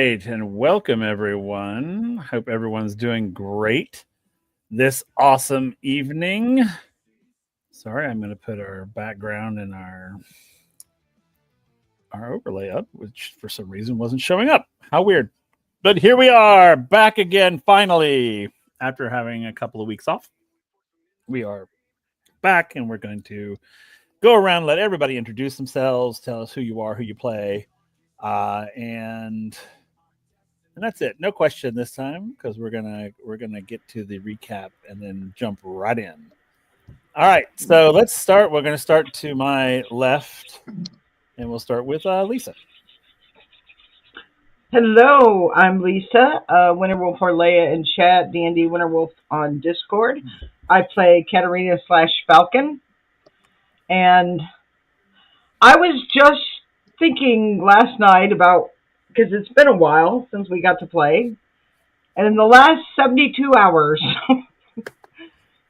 right, and welcome everyone. Hope everyone's doing great this awesome evening. Sorry, I'm going to put our background and our overlay up, which for some reason wasn't showing up. How weird. But here we are, back again finally after having a couple of weeks off. We are back and we're going to go around, let everybody introduce themselves, tell us who you are, who you play, and that's it. No question this time because we're gonna get to the recap and then jump right in. All right, so let's start. We're gonna start to my left, and we'll start with Lisa. Hello, I'm Lisa, Winterwolf or Leia in chat, D&D Winterwolf on Discord. I play Katarina / Falcon, and I was just thinking last night about, because it's been a while since we got to play, and in the last 72 hours,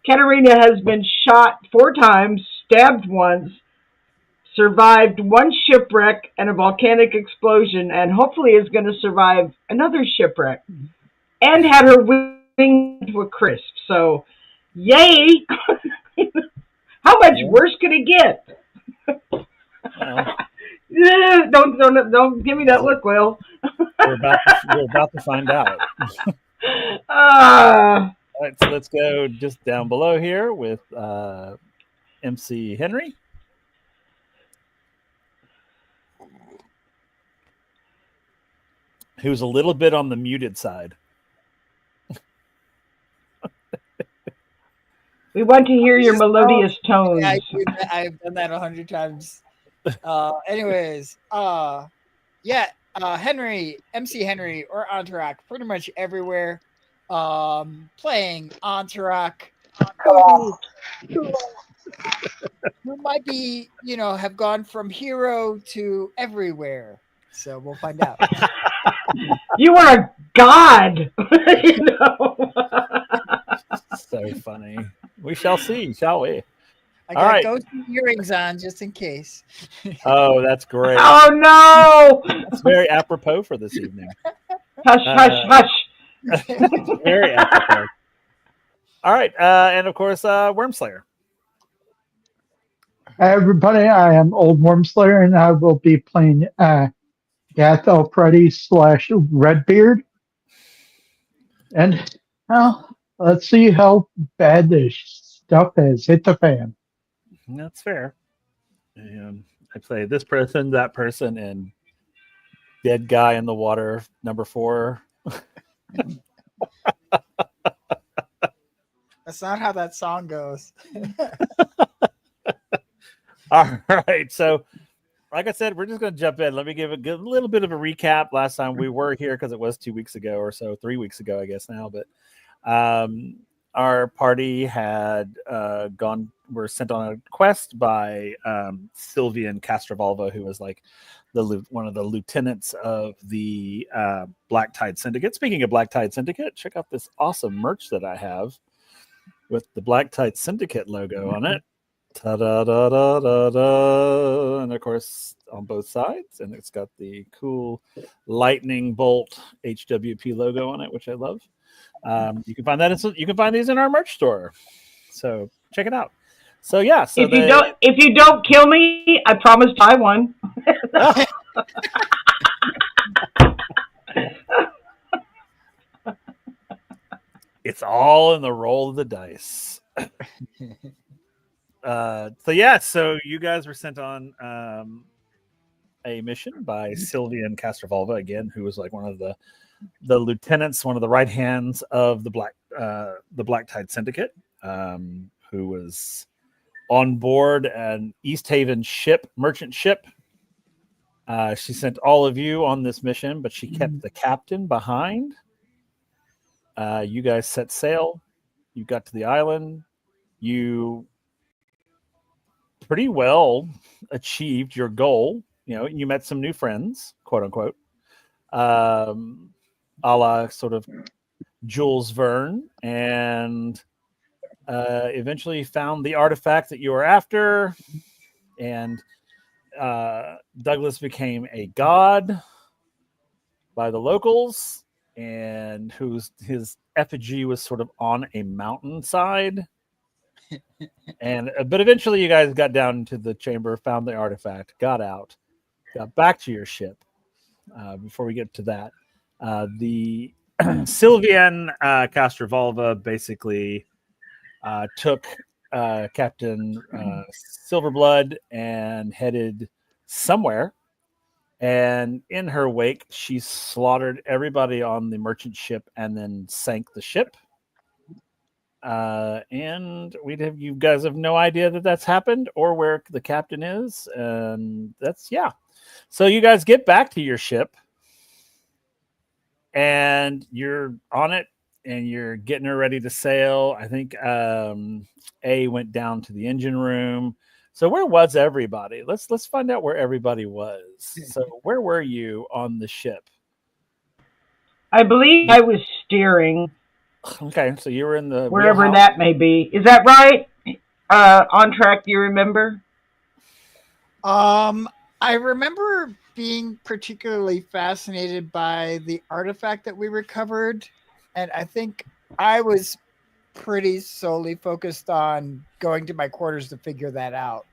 Katarina has been shot 4 times, stabbed once, survived 1 shipwreck and a volcanic explosion, and hopefully is going to survive another shipwreck, and had her wings to a crisp. So, yay! How much worse could it get? Don't give me that look, Will. We're about to find out. All right, so let's go just down below here with MC Henry. Who's a little bit on the muted side. We want to hear your melodious tones. Yeah, I've done that 100 times. Henry, MC Henry, or Entourage, pretty much everywhere. Playing Entourage. Who might be, have gone from hero to everywhere. So we'll find out. You are a god. So funny. We shall see, shall we? I got ghost earrings on just in case. Oh, that's great. Oh no! That's very apropos for this evening. Hush, hush. Very apropos. All right, and of course, Wormslayer. Hi, everybody. I am Old Wormslayer, and I will be playing Gath Elfredi / Redbeard. And, well, let's see how bad this stuff has hit the fan. That's fair. And I play this person, that person, and dead guy in the water, number 4. That's not how that song goes. All right. So, like I said, we're just going to jump in. Let me give a little bit of a recap. Last time we were here, because it was 2 weeks ago or so, 3 weeks ago, I guess now. But our party had were sent on a quest by Sylvia Castrovalva, who was like one of the lieutenants of the Black Tide Syndicate. Speaking of Black Tide Syndicate, check out this awesome merch that I have with the Black Tide Syndicate logo on it. Ta-da-da-da-da-da. And of course, on both sides. And it's got the cool lightning bolt HWP logo on it, which I love. You can find that. You can find these in our merch store. So check it out. So yeah. So if you don't kill me, I promise to buy one. It's all in the roll of the dice. So you guys were sent on a mission by Sylvia Castrovalva again, who was like one of the lieutenants, one of the right hands of the Black Tide Syndicate, who was on board an East Haven merchant ship. She sent all of you on this mission, but she kept the captain behind. You guys set sail. You got to the island. You pretty well achieved your goal. You met some new friends, quote unquote, a la sort of Jules Verne, and eventually found the artifact that you were after. And Douglas became a god, by the locals, and his effigy was sort of on a mountainside. But eventually, you guys got down to the chamber, found the artifact, got out, got back to your ship. Before we get to that, the Sylvian Castrovalva basically took Captain Silverblood and headed somewhere. And in her wake, she slaughtered everybody on the merchant ship and then sank the ship. And you guys have no idea that that's happened or where the captain is. And yeah. So you guys get back to your ship and you're on it and you're getting her ready to sail. I think A went down to the engine room. So where was everybody? Let's find out where everybody was. So where were you on the ship? I believe I was steering. Okay, so you were in the wherever wheelhouse. that may be. Is that right? On track, do you remember? I remember being particularly fascinated by the artifact that we recovered, and I think I was pretty solely focused on going to my quarters to figure that out.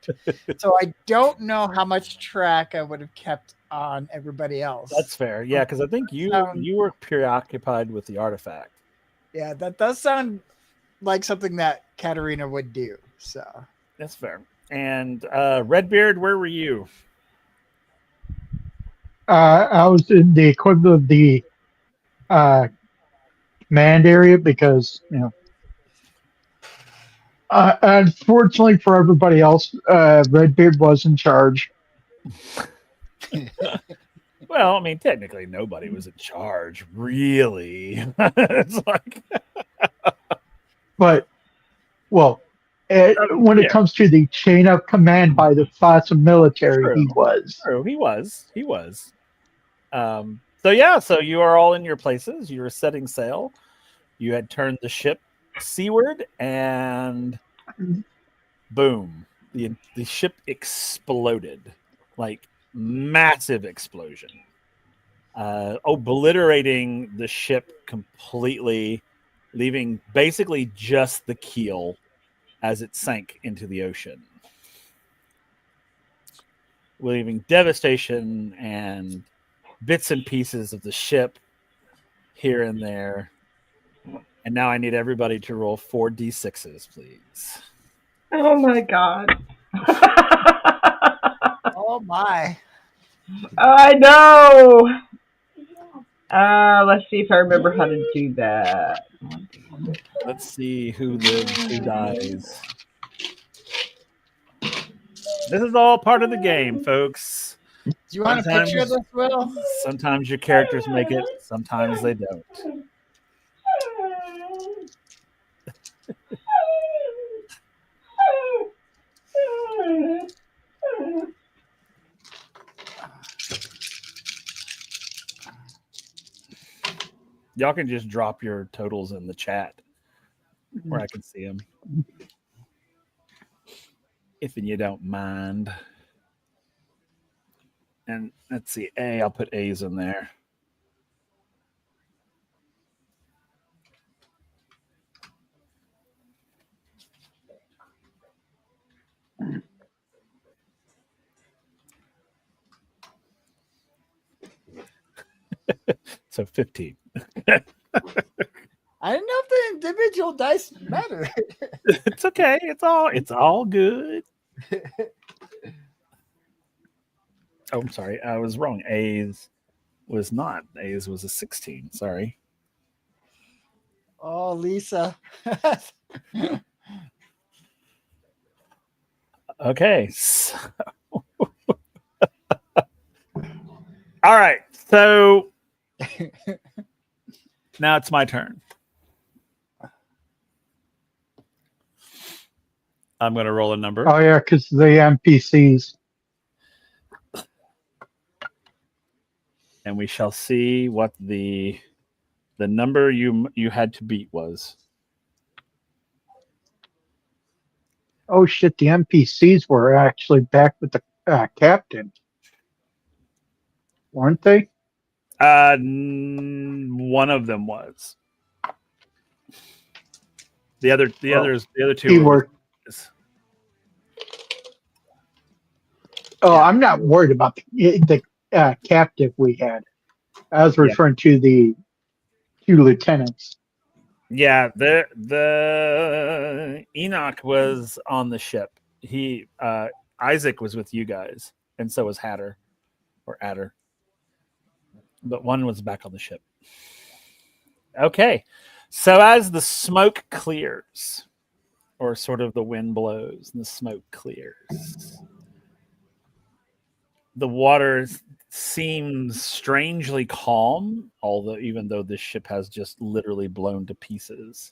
So I don't know how much track I would have kept on everybody else. That's fair. Yeah, because I think you were preoccupied with the artifact. Yeah, that does sound like something that Katerina would do. So that's fair. And Redbeard, where were you? I was in the equivalent of the command area because, unfortunately for everybody else, Redbeard was in charge. Well, I mean, technically nobody was in charge, really. It's like, but when it comes to the chain of command by the class of military, he was. True, he was. So you are all in your places. You were setting sail. You had turned the ship seaward, and boom, the ship exploded, like massive explosion, obliterating the ship completely, leaving basically just the keel as it sank into the ocean, leaving devastation and bits and pieces of the ship here and there. And now I need everybody to roll 4d6s, please. Oh my god. oh my. I know. Let's see if I remember how to do that. Let's see who lives, who dies. This is all part of the game, folks. Do you want a picture of this, Will? Sometimes your characters make it, sometimes they don't. Y'all can just drop your totals in the chat where I can see them. If you don't mind. And let's see, I'll put A's in there. So 15. I didn't know if the individual dice mattered. It's okay. It's all good. Oh, I'm sorry. I was wrong. A's was not. A's was a 16. Sorry. Oh, Lisa. Okay. So... all right. So now it's my turn. I'm going to roll a number. Oh, yeah, because the NPCs. And we shall see what the number you had to beat was. Oh, shit, the NPCs were actually back with the captain. Weren't they? One of them was. The other two He were with. worked. Oh, Yeah. I'm not worried about the captive we had. I was referring to the two lieutenants. Yeah, the Enoch was on the ship. He Isaac was with you guys, and so was Hatter or Adder. But one was back on the ship. Okay. So as the smoke clears, or sort of the wind blows and the smoke clears, the water seems strangely calm, although even though this ship has just literally blown to pieces.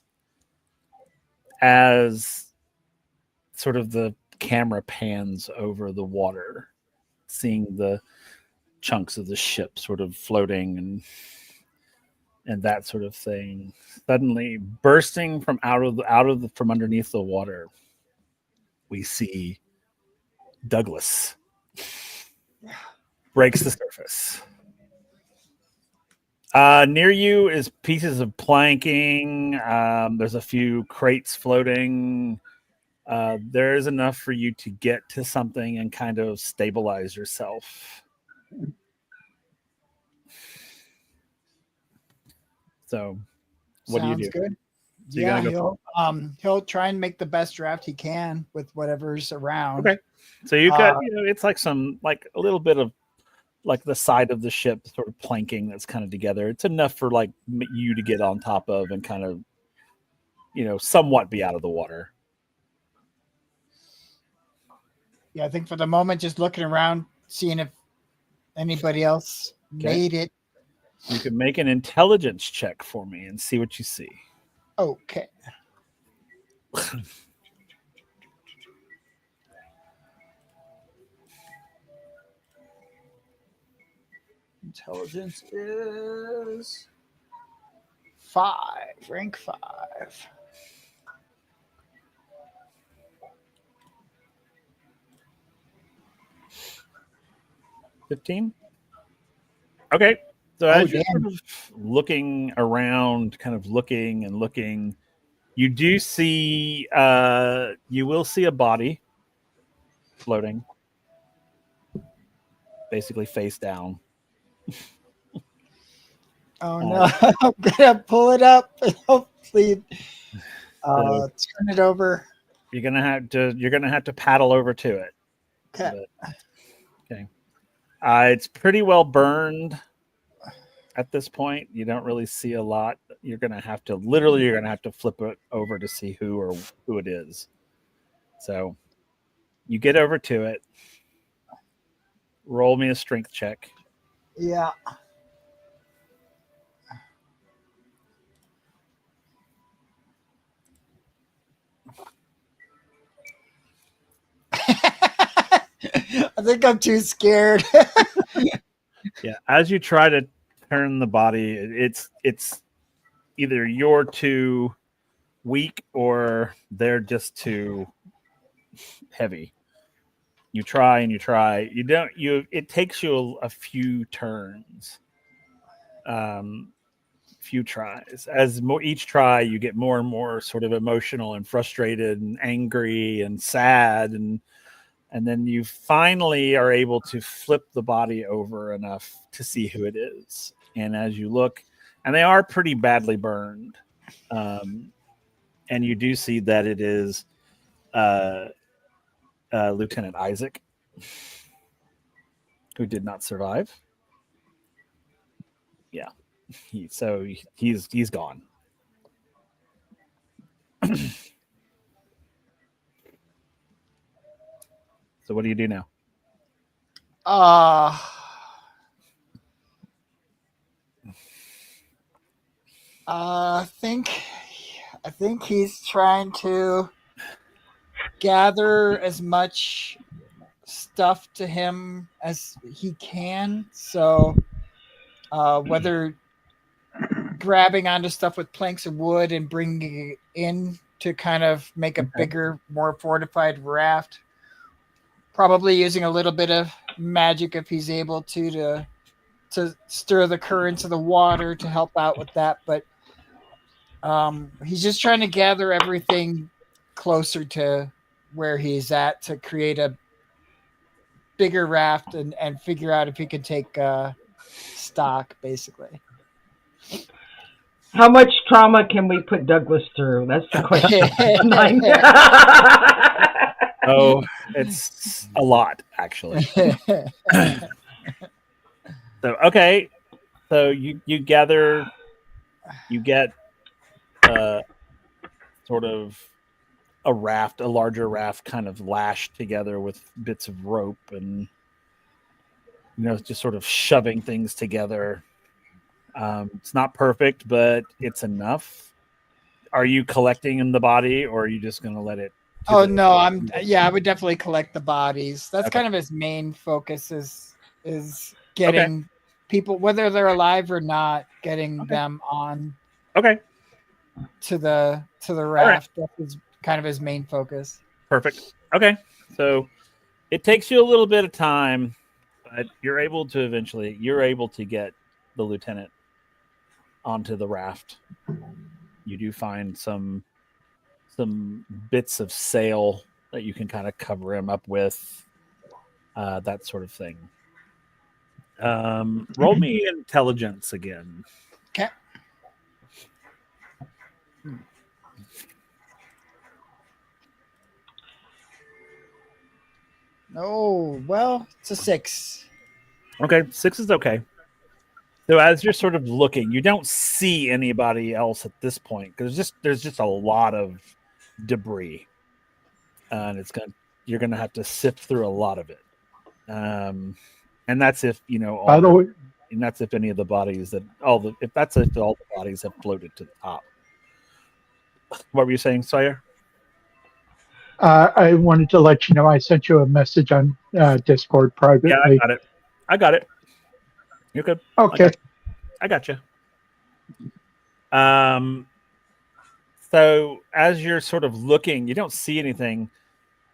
As sort of the camera pans over the water, seeing the chunks of the ship sort of floating and that sort of thing. Suddenly, bursting from from underneath the water, we see Douglas breaks the surface. Near you is pieces of planking. There's a few crates floating. There is enough for you to get to something and kind of stabilize yourself. So, what do you do? Sounds good. So you're Yeah, gonna go. he'll try and make the best draft he can with whatever's around. Okay. So you got it's like a little bit of like the side of the ship sort of planking that's kind of together. It's enough for like you to get on top of and kind of somewhat be out of the water. Yeah, I think for the moment, just looking around, seeing if anybody else made it. You can make an intelligence check for me and see what you see. Okay. Intelligence is 5, rank 5. $15. Okay. So as you're sort of looking around, kind of looking and looking, you do see you will see a body floating, basically face down. Oh no! I'm gonna pull it up and hopefully turn it over. You're gonna have to paddle over to it. Okay. Okay. It's pretty well burned at this point. You don't really see a lot. You're gonna have to flip it over to see who it is. So you get over to it. Roll me a strength check. Yeah. I think I'm too scared. Yeah, as you try to turn the body, it's either you're too weak or they're just too heavy. You try and you try. You don't. It takes you a few turns, few tries. As each try, you get more and more sort of emotional and frustrated and angry and sad and then you finally are able to flip the body over enough to see who it is. And as you look, and they are pretty badly burned, and you do see that it is Lieutenant Isaac, who did not survive. Yeah, he's gone. So what do you do now? I think he's trying to gather as much stuff to him as he can. So whether grabbing onto stuff with planks of wood and bringing it in to kind of make a bigger, more fortified raft, probably using a little bit of magic if he's able to to stir the currents of the water to help out with that, but he's just trying to gather everything closer to where he's at to create a bigger raft and figure out if he can take stock, basically. How much trauma can we put Douglas through? That's the question. Oh, it's a lot, actually. So, okay. So you gather, you get sort of a raft, a larger raft kind of lashed together with bits of rope and, just sort of shoving things together. It's not perfect, but it's enough. Are you collecting in the body, or are you just going to let it? Oh no, I would definitely collect the bodies. That's Okay. kind of his main focus is getting people, whether they're alive or not, getting them on Okay. to the raft. Right. That's kind of his main focus. Perfect. Okay. So it takes you a little bit of time, but you're able to get the lieutenant onto the raft. You do find some bits of sail that you can kind of cover him up with, that sort of thing. Roll me intelligence again. Okay. Oh, well, it's a 6. Okay, 6 is okay. So as you're sort of looking, you don't see anybody else at this point because there's just a lot of debris, and you're gonna have to sift through a lot of it. And that's if By the way, and that's if any of the bodies if all the bodies have floated to the top. What were you saying, Sawyer? I wanted to let you know I sent you a message on Discord privately. Yeah, I got it. You're good. Okay. I got you. So as you're sort of looking, you don't see anything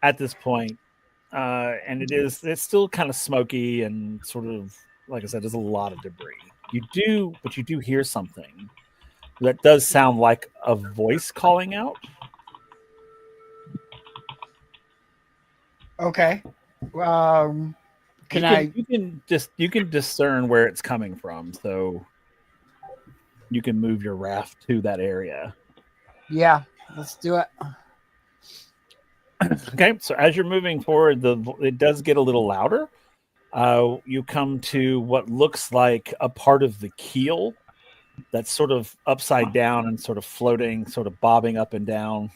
at this point, and it's still kind of smoky and sort of, like I said, there's a lot of debris. You do hear something that does sound like a voice calling out. Okay. You can discern where it's coming from, so you can move your raft to that area. Yeah, let's do it. Okay, so as you're moving forward, it does get a little louder. You come to what looks like a part of the keel that's sort of upside down and sort of floating, sort of bobbing up and down.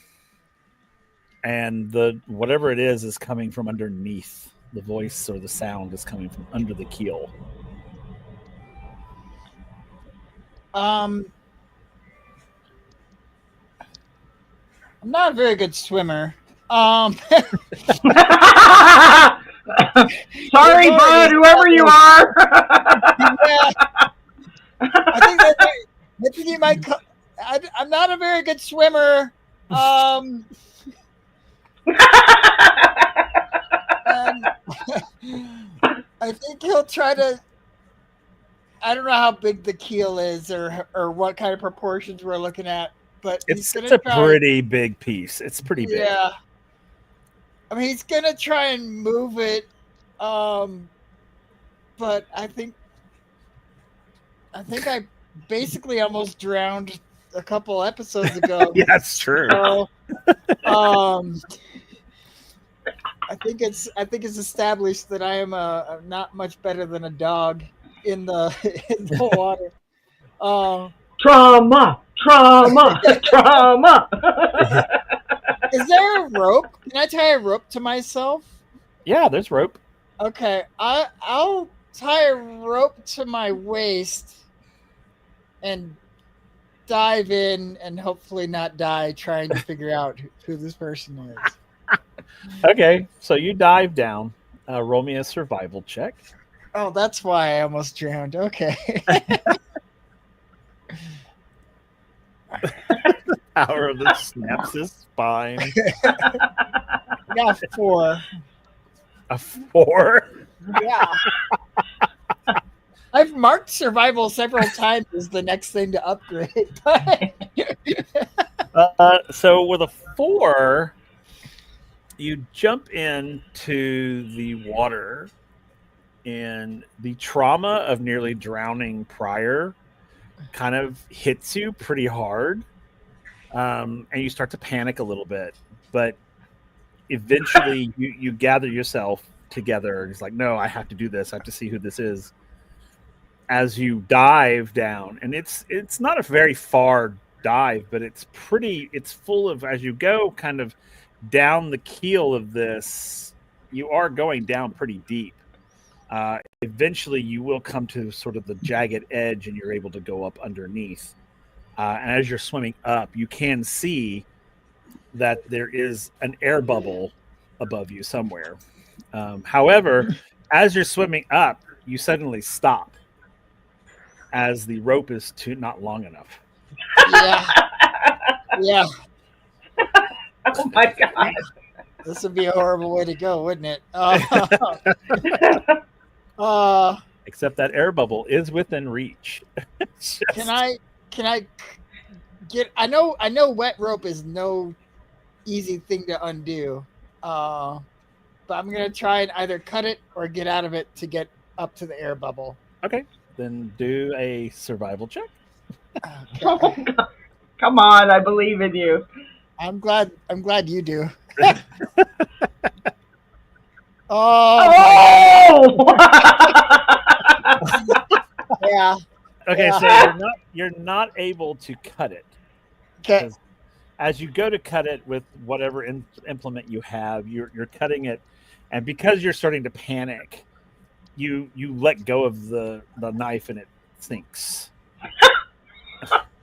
And whatever it is coming from underneath. The voice or the sound is coming from under the keel. I'm not a very good swimmer. Sorry, bud, whoever you are. Yeah. I think you might. I'm not a very good swimmer. And I think he'll try to. I don't know how big the keel is or what kind of proportions we're looking at, but it's a pretty big piece. It's pretty big. Yeah. I mean, he's gonna try and move it, but I think I basically almost drowned a couple episodes ago. Yeah, that's true. So, I think it's established that I am not much better than a dog in the water. Trauma. Is there a rope? Can I tie a rope to myself? Yeah, there's rope. Okay, I'll tie a rope to my waist and dive in and hopefully not die trying to figure out who this person is. Okay, so you dive down. Roll me a survival check. Oh, that's why I almost drowned. Okay. The power of the snaps his spine. Yeah, 4. A 4? Yeah. I've marked survival several times as the next thing to upgrade. So with a 4, you jump into the water, and the trauma of nearly drowning prior kind of hits you pretty hard, and you start to panic a little bit. But eventually, you gather yourself together, and it's like, no, I have to do this. I have to see who this is. As you dive down, and it's not a very far dive, but it's full of, as you go kind of down the keel of this, you are going down pretty deep. Eventually you will come to sort of the jagged edge, and you're able to go up underneath, and as you're swimming up, you can see that there is an air bubble above you somewhere. However, as you're swimming up, you suddenly stop as the rope is not long enough. Yeah. Yeah. Oh my god. This would be a horrible way to go, wouldn't it? Except that air bubble is within reach. Can I get? I know wet rope is no easy thing to undo, but I'm gonna try and either cut it or get out of it to get up to the air bubble. Okay, then do a survival check. Okay. Oh god. Come on, I believe in you. I'm glad you do. Oh! Yeah. Okay, Yeah. so you're not able to cut it. Okay. As you go to cut it with whatever implement you have, you're cutting it, and because you're starting to panic, you let go of the knife, and it sinks.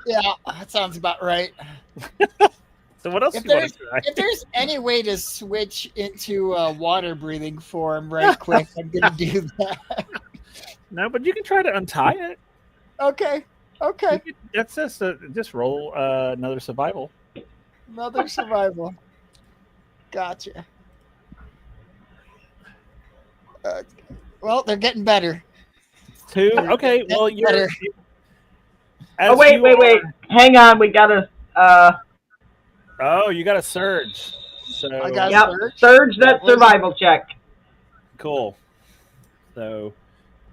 Yeah, that sounds about right. So what else If do you want there's to try? if there's any way to switch into a water breathing form right quick, I'm gonna do that. No, but you can try to untie it. Okay. Okay. That's just roll another survival. Another survival. Gotcha. Well, they're getting better. 2. Okay, well Getting better. Oh wait. Hang on, we gotta Oh, you got a surge. So I got yep, surge? surge that What is it? survival check. cool. So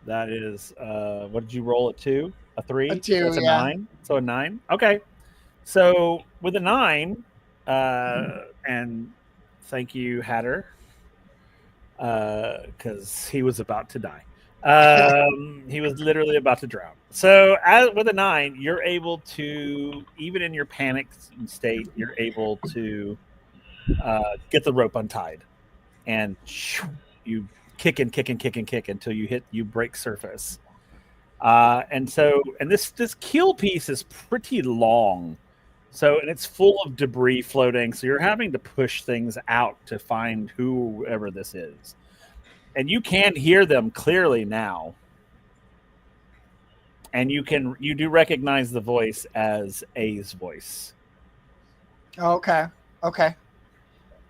that is what did you roll? A 2? A 3? A 2, That's a yeah. 9. So a 9. Okay. So with a 9, and thank you, Hatter, because he was about to die. He was literally about to drown. So with a 9, you're able to, even in your panic state, you're able to get the rope untied, and you kick until you break surface. And this keel piece is pretty long. So, and it's full of debris floating. So you're having to push things out to find whoever this is. And you can hear them clearly now. And you do recognize the voice as A's voice. Okay. Okay.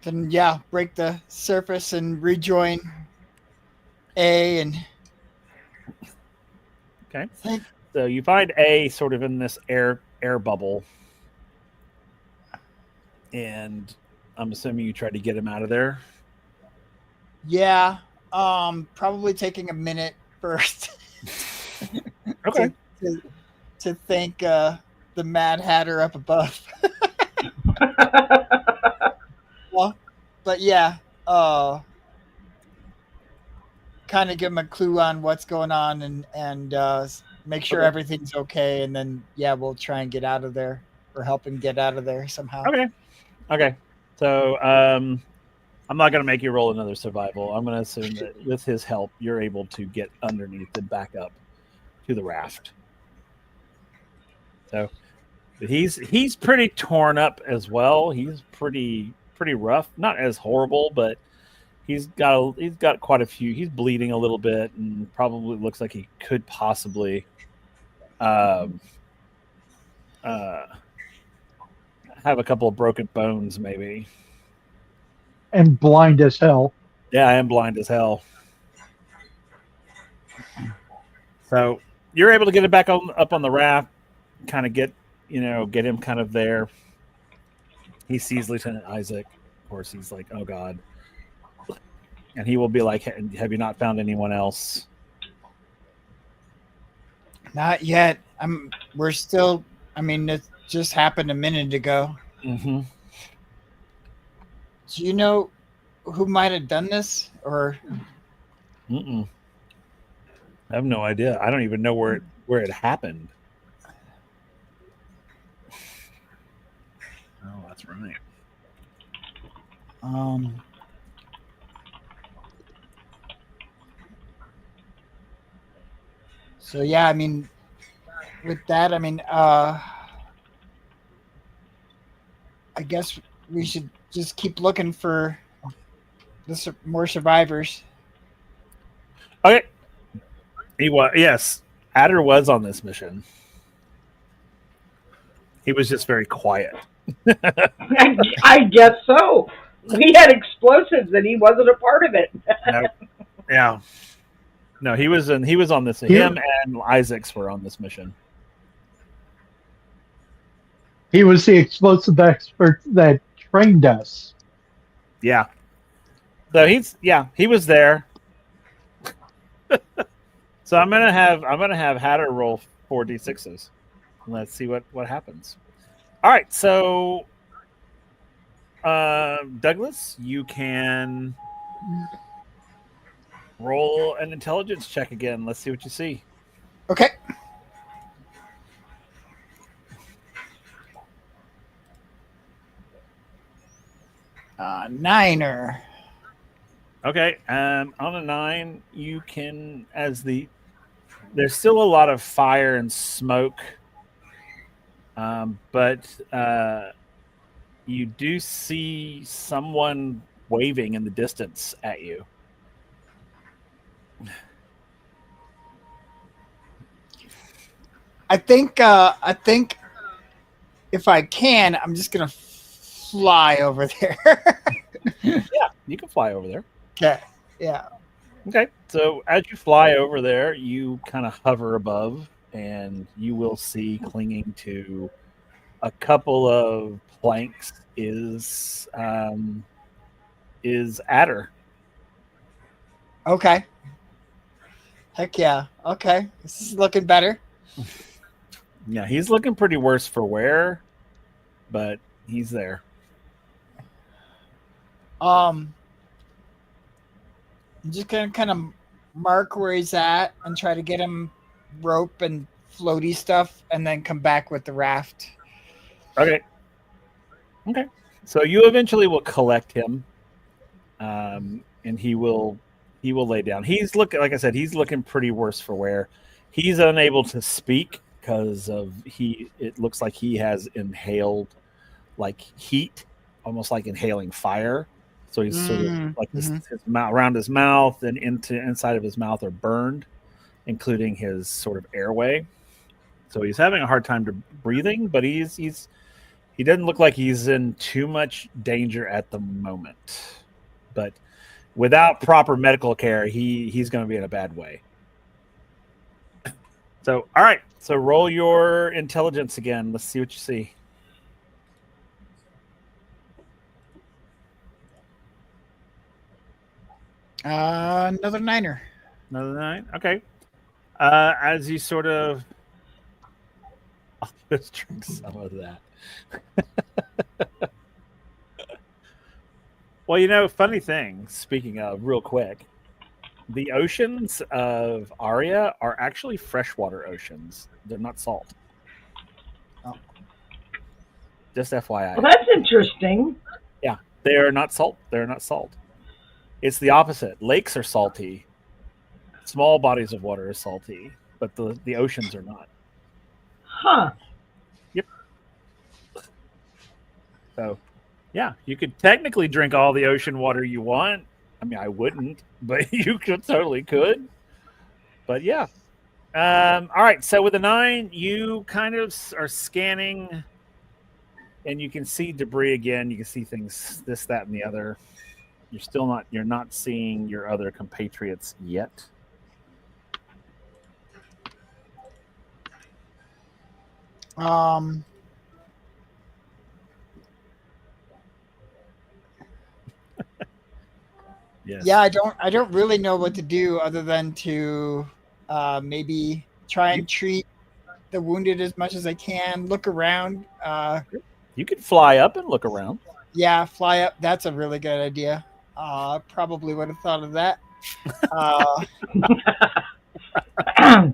Then yeah, break the surface and rejoin A and Okay. So you find A sort of in this air bubble. And I'm assuming you tried to get him out of there. yeah, probably taking a minute first. Okay. to thank the Mad Hatter up above. Well, but yeah, kind of give him a clue on what's going on and make sure Okay. everything's okay, and then yeah, we'll try and get out of there or help him get out of there somehow. Okay. So I'm not going to make you roll another survival. I'm going to assume that with his help, you're able to get underneath and back up to the raft. So he's pretty torn up as well. He's pretty rough. Not as horrible, but he's got quite a few. He's bleeding a little bit, and probably looks like he could possibly have a couple of broken bones, maybe. And blind as hell. Yeah, I am blind as hell. So you're able to get it back up on the raft, kind of get him kind of there. He sees Lieutenant Isaac. Of course, he's like, "Oh God," and he will be like, "Have you not found anyone else?" Not yet. We're still. I mean, it just happened a minute ago. Mm-hmm. Do you know who might have done this? Or Mm-mm. I have no idea. I don't even know where it happened. Oh, that's right. So yeah, I mean, with that, I mean, I guess we should just keep looking for more survivors. Okay. He was, yes. Adder was on this mission. He was just very quiet. I guess so. We had explosives and he wasn't a part of it. No. Yeah. No, he was on this. Him and Isaacs were on this mission. He was the explosive expert that trained us. Yeah. So he was there. So I'm gonna have Hatter roll 4d6s. Let's see what happens. All right, so Douglas, you can roll an intelligence check again. Let's see what you see. Okay. Niner. Okay, on a 9, you can there's still a lot of fire and smoke, but you do see someone waving in the distance at you. I think if I can, I'm just gonna fly over there. Yeah, you can fly over there. Okay. Yeah. Okay, so as you fly over there, you kind of hover above, and you will see clinging to a couple of planks is Adder. Okay. Heck yeah. Okay. This is looking better. Yeah, he's looking pretty worse for wear, but he's there. I'm just gonna kind of mark where he's at and try to get him rope and floaty stuff, and then come back with the raft. Okay. So you eventually will collect him, and he will lay down. He's looking, like I said, he's looking pretty worse for wear. He's unable to speak because it looks like he has inhaled like heat, almost like inhaling fire. So he's sort of like his mouth, around his mouth and inside of his mouth are burned, including his sort of airway. So he's having a hard time breathing, but he doesn't look like he's in too much danger at the moment. But without proper medical care, he's going to be in a bad way. So, all right. So roll your intelligence again. Let's see what you see. Another niner. Another 9. Okay. As you sort of, I'll just drink some of that. Well, funny thing, speaking of, real quick, the oceans of Aria are actually freshwater oceans. They're not salt. Oh. Just FYI. Well, that's interesting. Yeah, they are not salt. They're not salt. It's the opposite. Lakes are salty. Small bodies of water are salty, but the oceans are not. Huh. Yep. So, yeah, you could technically drink all the ocean water you want. I mean, I wouldn't, but you totally could. But yeah. All right. So with a 9, you kind of are scanning, and you can see debris again. You can see things, this, that, and the other. You're not seeing your other compatriots yet. Um, Yes. yeah, I don't really know what to do other than to maybe try and treat the wounded as much as I can. Look around. You could fly up and look around. Yeah, fly up. That's a really good idea. Probably would have thought of that. Uh, I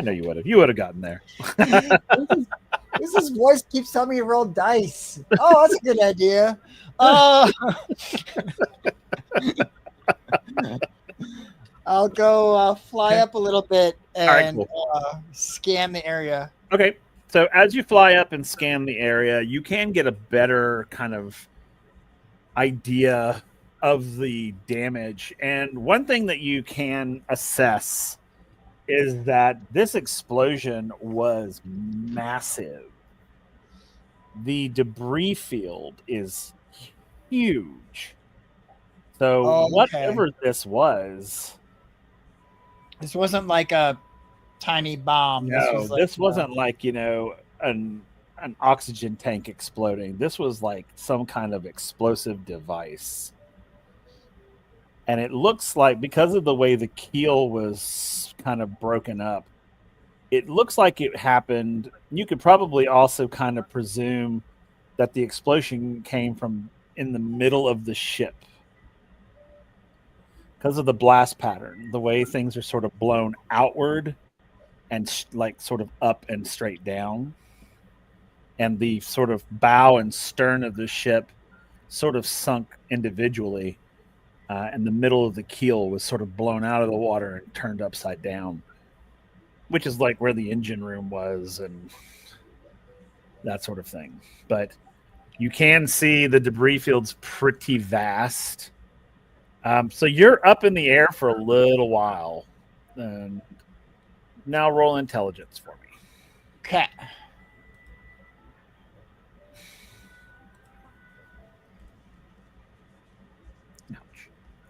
know you would have. You would have gotten there. this voice keeps telling me to roll dice. Oh, that's a good idea. I'll go fly up a little bit and All right, scan the area. Okay. So as you fly up and scan the area, you can get a better kind of idea of the damage. And one thing that you can assess is that this explosion was massive. The debris field is huge. So Oh, okay. whatever this was, This wasn't like a tiny bomb. no, this wasn't like, an oxygen tank exploding. This was like some kind of explosive device. And it looks like, because of the way the keel was kind of broken up, it looks like it happened. You could probably also kind of presume that the explosion came from in the middle of the ship because of the blast pattern, the way things are sort of blown outward and like sort of up and straight down. And the sort of bow and stern of the ship sort of sunk individually. And the middle of the keel was sort of blown out of the water and turned upside down, which is like where the engine room was and that sort of thing. But you can see the debris field's pretty vast. So you're up in the air for a little while. Now roll intelligence for me. Okay.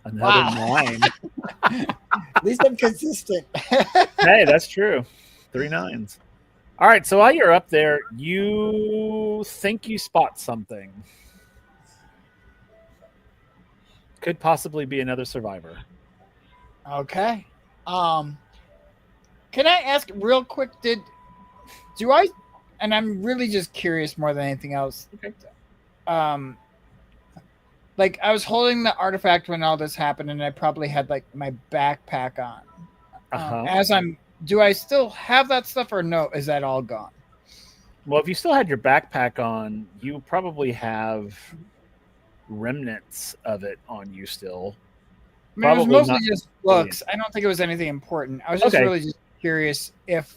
Another 9. At least I'm consistent. Hey, that's true. 3 9s. All right, so while you're up there, you think you spot something. Could possibly be another survivor. Okay. Can I ask real quick, and I'm really just curious more than anything else. Okay. Like I was holding the artifact when all this happened, and I probably had like my backpack on. Do I still have that stuff, or no? Is that all gone? Well, if you still had your backpack on, you probably have remnants of it on you still. I mean, it was mostly just books. I don't think it was anything important. I was just really just curious if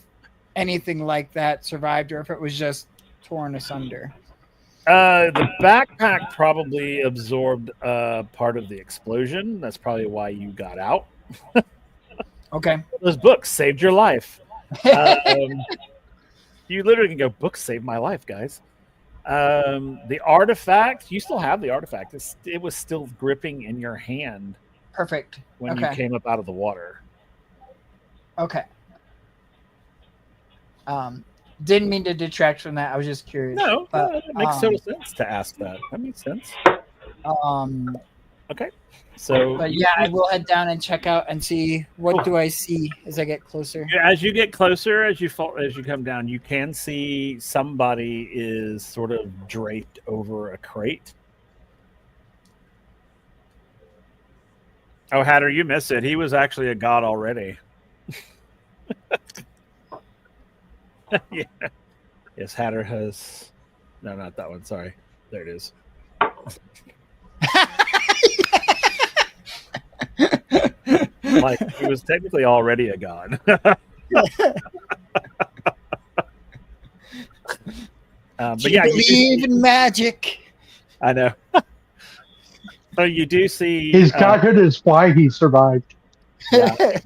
anything like that survived, or if it was just torn asunder. The backpack probably absorbed part of the explosion. That's probably why you got out. Okay. Those books saved your life. You literally can go, books saved my life, guys. The artifact, you still have the artifact. It was still gripping in your hand. Perfect. When you came up out of the water. Okay. Didn't mean to detract from that. I was just curious. No, it makes total sense to ask that. That makes sense. Okay. So, but yeah, I will head down and check out and see what do I see as I get closer. As you get closer, as you come down, you can see somebody is sort of draped over a crate. Oh, Hatter, you missed it. He was actually a god already. Yeah. Yes, Hatter has. No, not that one. Sorry. There it is. Like, he was technically already a god. But yeah, believe in magic. I know. So you do see his godhood is why he survived. Yeah.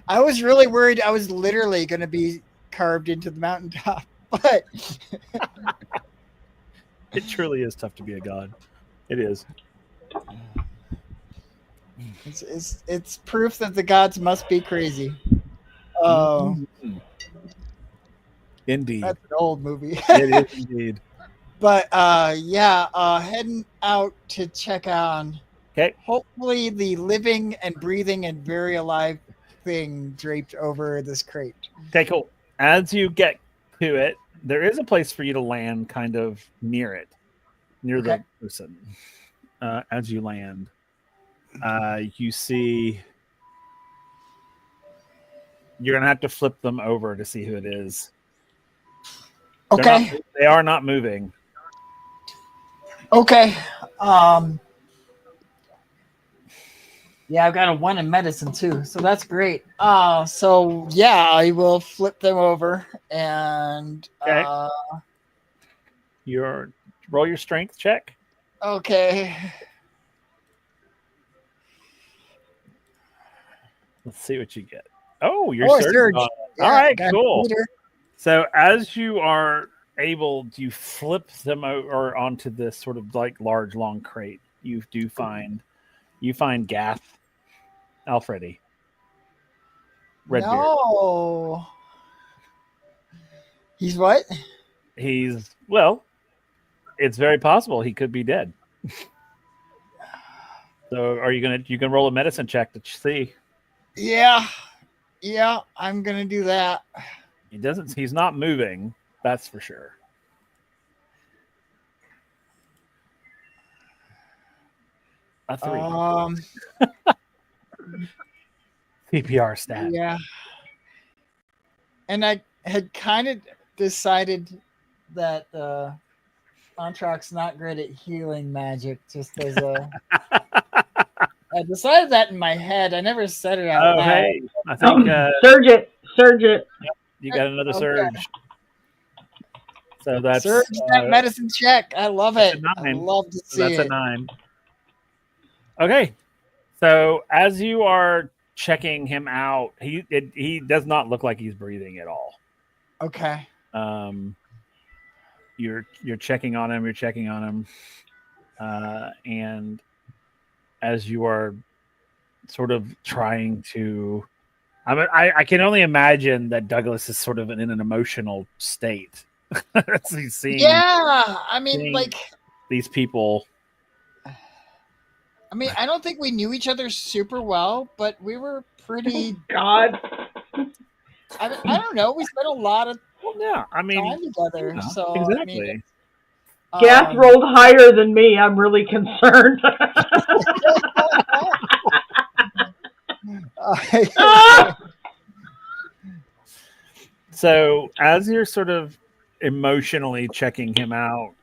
I was really worried I was literally going to be carved into the mountaintop, but it truly is tough to be a god. It is. It's proof that the gods must be crazy. Oh. Indeed. That's an old movie. It is indeed. But heading out to check on Okay. hopefully the living and breathing and very alive thing draped over this crate. Okay, cool. As you get to it, there is a place for you to land kind of near it, near the Okay. person. As you land, you see you're going to have to flip them over to see who it is. Okay. They are not moving. Okay. Yeah, I've got a 1 in medicine too, so that's great. So yeah, I will flip them over and Okay. Roll your strength check. okay. Let's see what you get. Oh, you're surge. Yeah, All right, got a cool. meter. So as you are able to flip them over onto this sort of like large long crate, you find Gath Alfredi. Redbeard. No. He's what? It's very possible he could be dead. So are you can roll a medicine check to see. Yeah, I'm gonna do that. He's not moving, that's for sure. A 3. CPR stat. Yeah. And I had kind of decided that Antrax's not great at healing magic, just as a. I decided that in my head. I never said it out loud. Hey, I think surge it. Yep, you got another surge. So that's surge that medicine check. I love it. I love to see that's a 9. Okay, so as you are checking him out, he does not look like he's breathing at all. Okay. You're checking on him. And as you are sort of trying to, I can only imagine that Douglas is sort of in an emotional state. He's seeing, like these people. I mean, I don't think we knew each other super well, but we were pretty. God. I don't know. We spent a lot of time together. So exactly. Gath rolled higher than me. I'm really concerned. So as you're sort of emotionally checking him out,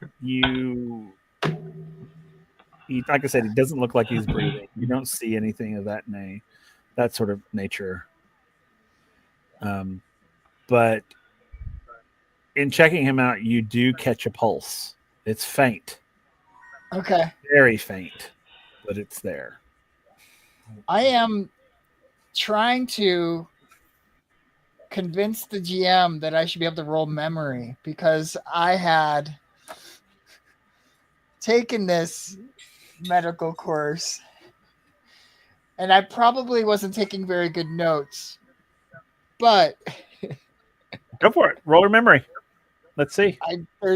like I said, he doesn't look like he's breathing. You don't see anything of that sort of nature. But in checking him out, you do catch a pulse. It's faint. Okay. Very faint, but it's there. I am trying to convince the GM that I should be able to roll memory because I had taken this medical course and I probably wasn't taking very good notes, but go for it. Roll your memory. Let's see.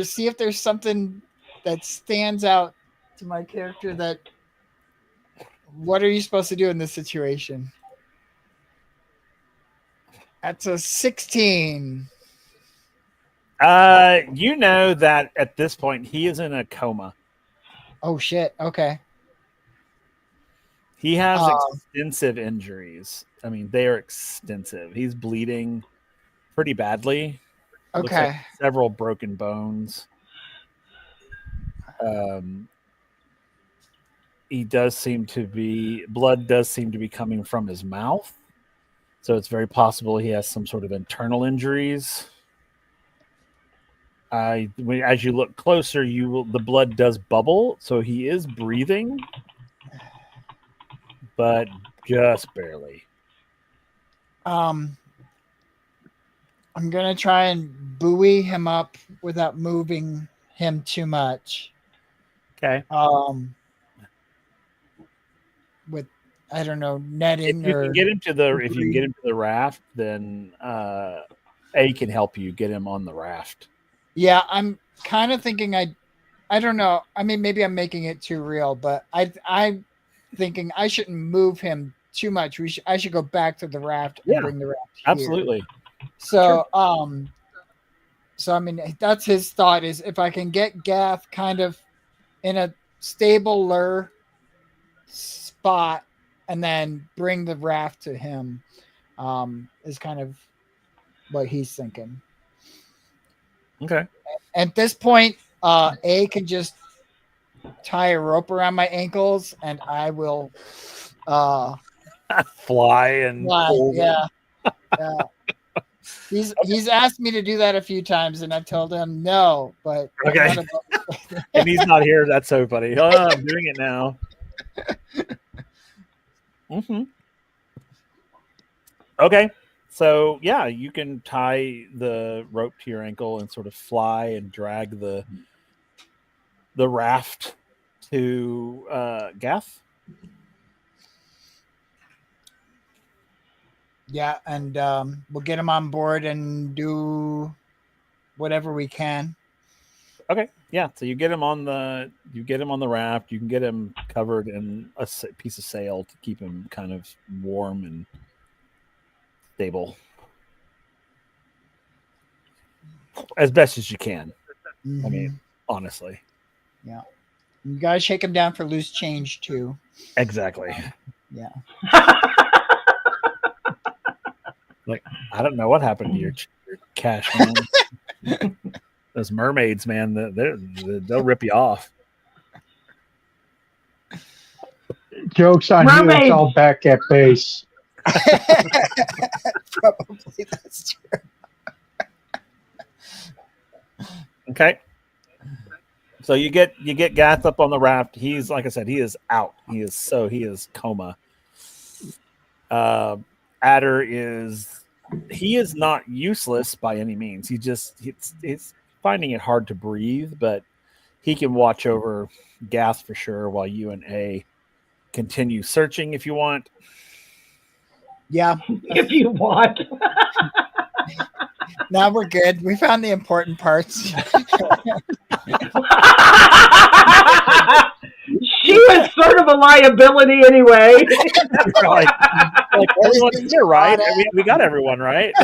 See if there's something that stands out to my character that what are you supposed to do in this situation? That's a 16. You know that at this point he is in a coma. Oh shit. Okay. He has extensive injuries. I mean, they are extensive. He's bleeding pretty badly. Okay. Looks like several broken bones. Blood does seem to be coming from his mouth. So it's very possible he has some sort of internal injuries. As you look closer, the blood does bubble, so he is breathing, but just barely. I'm gonna try and buoy him up without moving him too much. Okay. With I don't know netting if you or can get him to the raft, then A can help you get him on the raft. Yeah, I'm kind of thinking I don't know. I mean, maybe I'm making it too real, but I'm thinking I shouldn't move him too much. I should go back to the raft and Yeah, bring the raft here. Absolutely. So so I mean that's his thought is if I can get Gath kind of in a stabler spot and then bring the raft to him, is kind of what he's thinking. Okay. At this point, A can just tie a rope around my ankles and I will Fly and pull. yeah. Yeah. He's asked me to do that a few times and I've told him no, but Okay. And he's not here. That's so funny. Oh, I'm doing it now. Okay. So yeah, you can tie the rope to your ankle and sort of fly and drag the raft to Gath. Yeah, and we'll get him on board and do whatever we can. Okay. Yeah. So you get him on the raft. You can get him covered in a piece of sail to keep him kind of warm and stable as best as you can. I mean, honestly. Yeah. You gotta shake him down for loose change too. Exactly. Yeah. Like, I don't know what happened to your cash, man. Those mermaids, man, they'll rip you off. Joke's on you, it's all back at base. Probably that's true. Okay. So you get Gath up on the raft. He's, like I said, he is out. He is coma. Adder is not useless by any means. He's finding it hard to breathe, but he can watch over Gath for sure while you and A continue searching if you want. Yeah. If you want. Now we're good. We found the important parts. She was sort of a liability anyway. like everyone's here, right? We got everyone, right?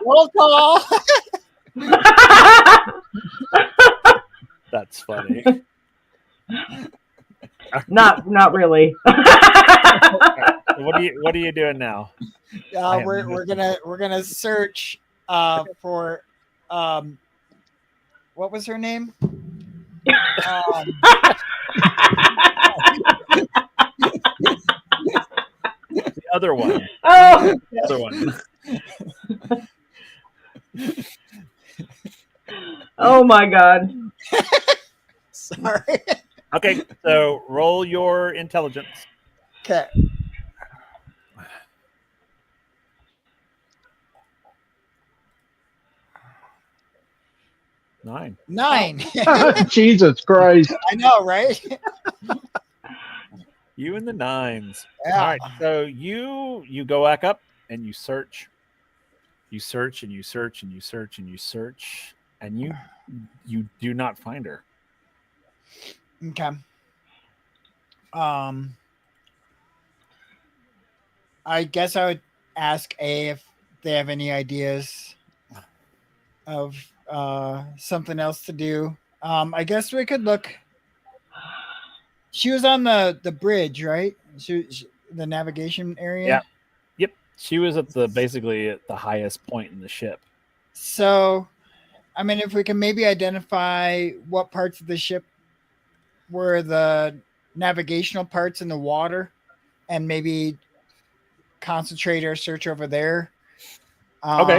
Roll call. That's funny. Not really. What are you doing now? We're gonna search for what was her name? The other one. Oh. The other one. Oh my God. Sorry. Okay, so roll your intelligence. Okay. Nine. Jesus Christ. I know, right? You and the nines. Yeah. All right, so you go back up and you search. You search and you search and you search and you search, and you do not find her. Okay. I guess I would ask A if they have any ideas of something else to do. I guess we could look. She was on the bridge, right? She the navigation area. Yeah. Yep. She was basically at the highest point in the ship. So, I mean, if we can maybe identify what parts of the ship were the navigational parts in the water, and maybe concentrate our search over there. Okay.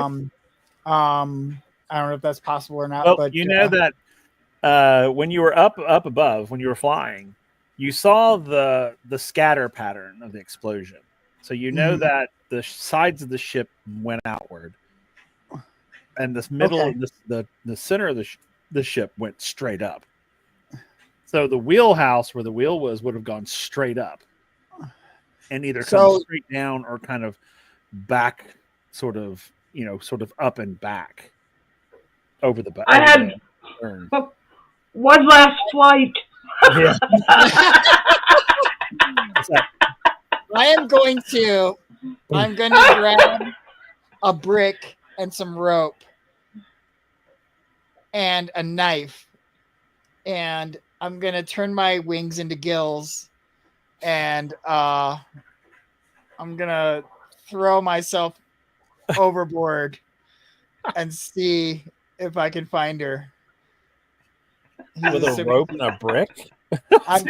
I don't know if that's possible or not. Well, but you know that when you were up above, when you were flying, you saw the scatter pattern of the explosion. So you know that the sides of the ship went outward, and this middle, the center of the ship went straight up. So the wheelhouse where the wheel was would have gone straight up, and either come straight down or kind of back, sort of up and back over the back. I had one last flight. Yeah. I'm going to grab a brick and some rope and a knife, and I'm gonna turn my wings into gills, and I'm gonna throw myself overboard and see if I can find her. With a rope and a brick? I'm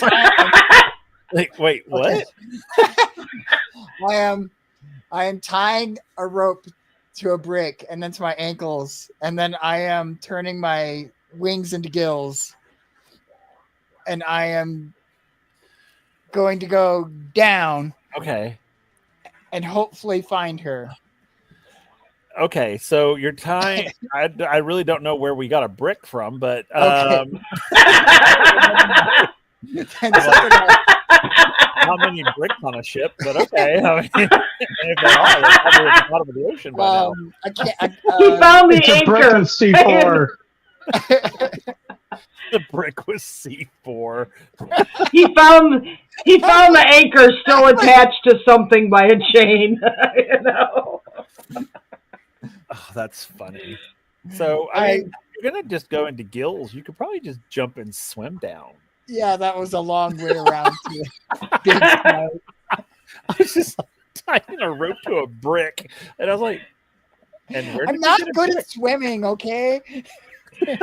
like, wait, what? I am tying a rope to a brick and then to my ankles, and then I am turning my wings into gills, and I am going to go down. Okay. And hopefully find her. Okay, so you're tying. I really don't know where we got a brick from, but Okay. Not many bricks on a ship, but okay. I mean, if they are, they're probably at the bottom of the ocean by now. I can't. He found the It's a brick anchor. of C4. The brick was C4. He found the anchor still attached to something by a chain. You know. Oh, that's funny. So I mean, if you're gonna just go into gills, you could probably just jump and swim down. Yeah, that was a long way around to big snow. I was just tying a rope to a brick, and I was like, "And where?" I'm not good at swimming. Okay.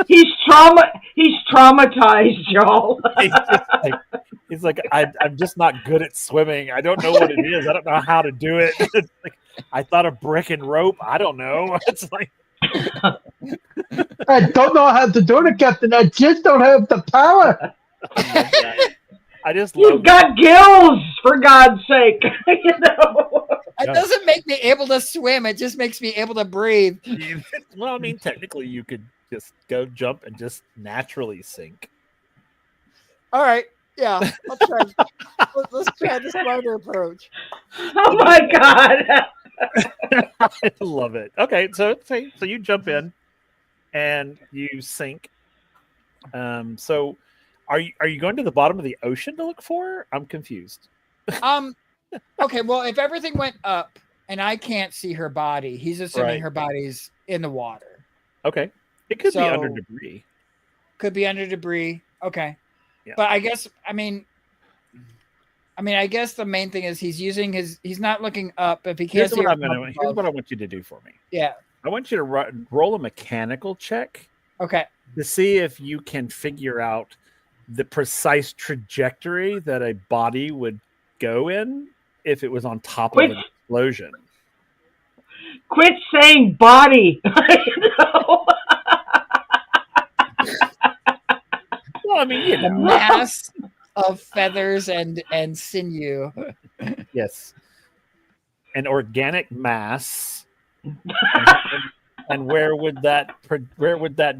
He's traumatized, y'all. He's like, I'm just not good at swimming. I don't know what it is. I don't know how to do it. It's like, I thought a brick and rope. I don't know. It's like, I don't know how to do it, Captain. I just don't have the power. I just You've got gills, for God's sake. You know. It doesn't make me able to swim. It just makes me able to breathe. Well, I mean, technically, you could just go jump and just naturally sink. All right. Yeah. Let's try the smarter approach. Oh my God. I love it. Okay, so you jump in and you sink. So are you going to the bottom of the ocean to look for her? I'm confused. Okay, well, if everything went up and I can't see her body, he's assuming her body's in the water. Okay. It could be under debris. Could be under debris. Okay. Yeah. But I guess I guess the main thing is he's not looking up. If he can't see her, here's what I want you to do for me. Yeah. I want you to roll a mechanical check. Okay. To see if you can figure out the precise trajectory that a body would go in if it was on top of an explosion. Quit saying body. No. Well, I mean, the mass of feathers and sinew. Yes. An organic mass. And where would that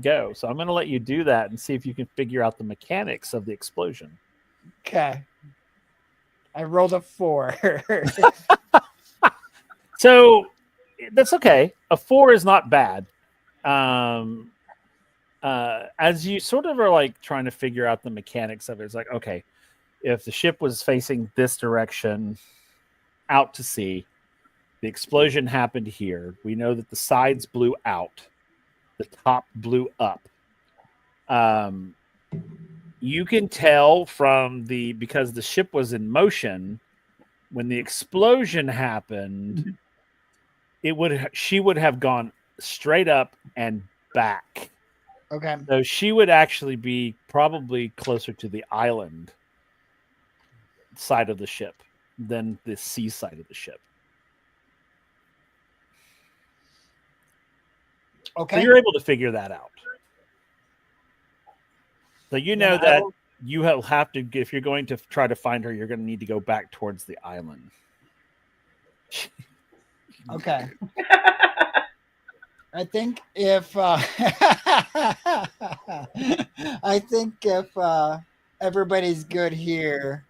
go? So I'm going to let you do that and see if you can figure out the mechanics of the explosion. Okay. I rolled a 4. So that's okay. A 4 is not bad. As you sort of are like trying to figure out the mechanics of it, it's like, okay, if the ship was facing this direction out to sea, the explosion happened here. We know that the sides blew out, the top blew up. You can tell because the ship was in motion when the explosion happened. She would have gone straight up and back. Okay. So she would actually be probably closer to the island side of the ship than the sea side of the ship. Okay. So you're able to figure that out. So you know that you have to, if you're going to try to find her, you're going to need to go back towards the island. Okay. I think if everybody's good here,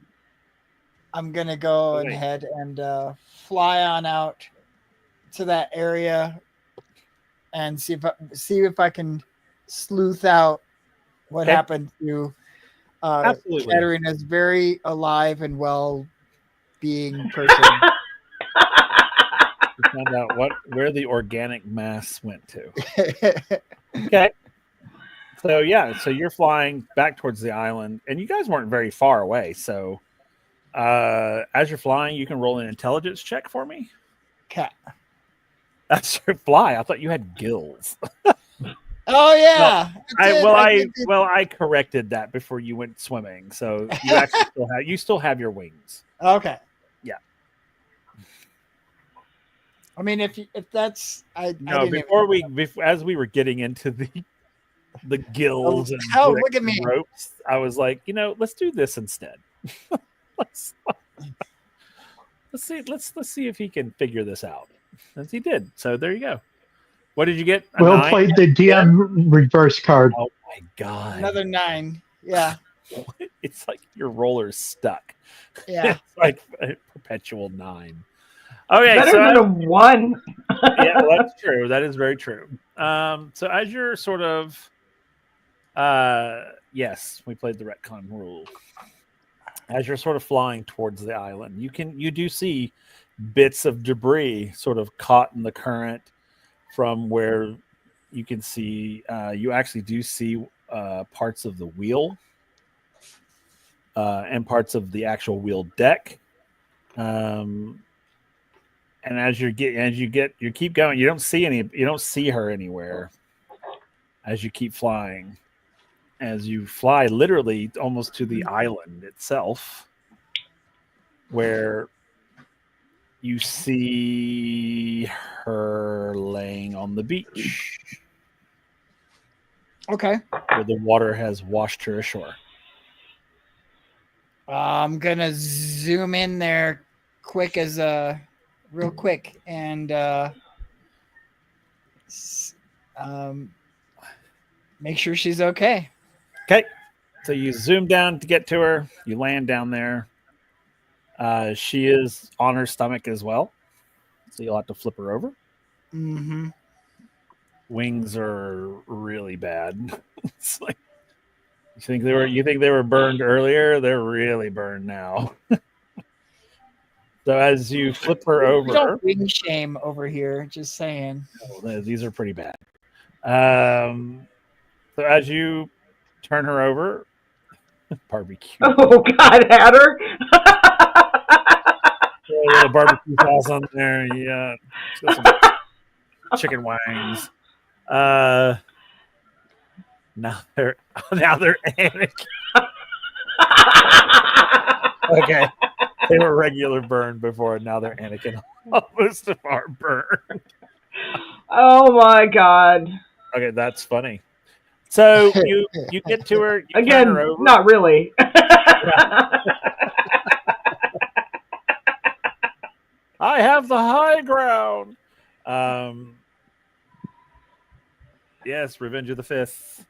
I'm gonna go ahead and fly on out to that area and see if I can sleuth out what Okay. happened to Absolutely. Katerina's very alive and well being person. To find out where the organic mass went to. Okay. So so you're flying back towards the island, and you guys weren't very far away. So as you're flying, you can roll an intelligence check for me. Cat. That's your fly. I thought you had gills. Oh yeah. I corrected that before you went swimming. So you actually still have your wings. Okay. Yeah. I mean, if that's No, as we were getting into the gills and look at me. ropes, I was like, let's do this instead. let's see if he can figure this out. And he did. So there you go. What did you get? Will played the DM reverse card. Oh my god! Another 9. Yeah. It's like your roller's stuck. Yeah. It's like a perpetual 9. Okay, better than a 1. Yeah, well, that's true. That is very true. So as you're sort of, yes, we played the retcon rule. As you're sort of flying towards the island, you do see bits of debris sort of caught in the current from where you can see. You actually do see parts of the wheel and parts of the actual wheel deck. And as you keep going, you don't see her anywhere as you keep flying. As you fly literally almost to the island itself, where you see her laying on the beach. Okay. Where the water has washed her ashore. I'm gonna zoom in there real quick and make sure she's okay. Okay. So you zoom down to get to her. You land down there. She is on her stomach as well. So you'll have to flip her over. Mm-hmm. Wings are really bad. It's like you think they were burned earlier? They're really burned now. So as you flip her over, we don't wing shame over here. Just saying. These are pretty bad. So as you turn her over, barbecue. Oh God, Hatter! A little barbecue sauce on there. Yeah, some chicken wings. Now they're Anakin. Okay, they were regular burn before. Now they're Anakin. Most of our burn. Oh my God! Okay, that's funny. So you get to her you again. Turn her over. Not really. I have the high ground. Yes, Revenge of the Fifth.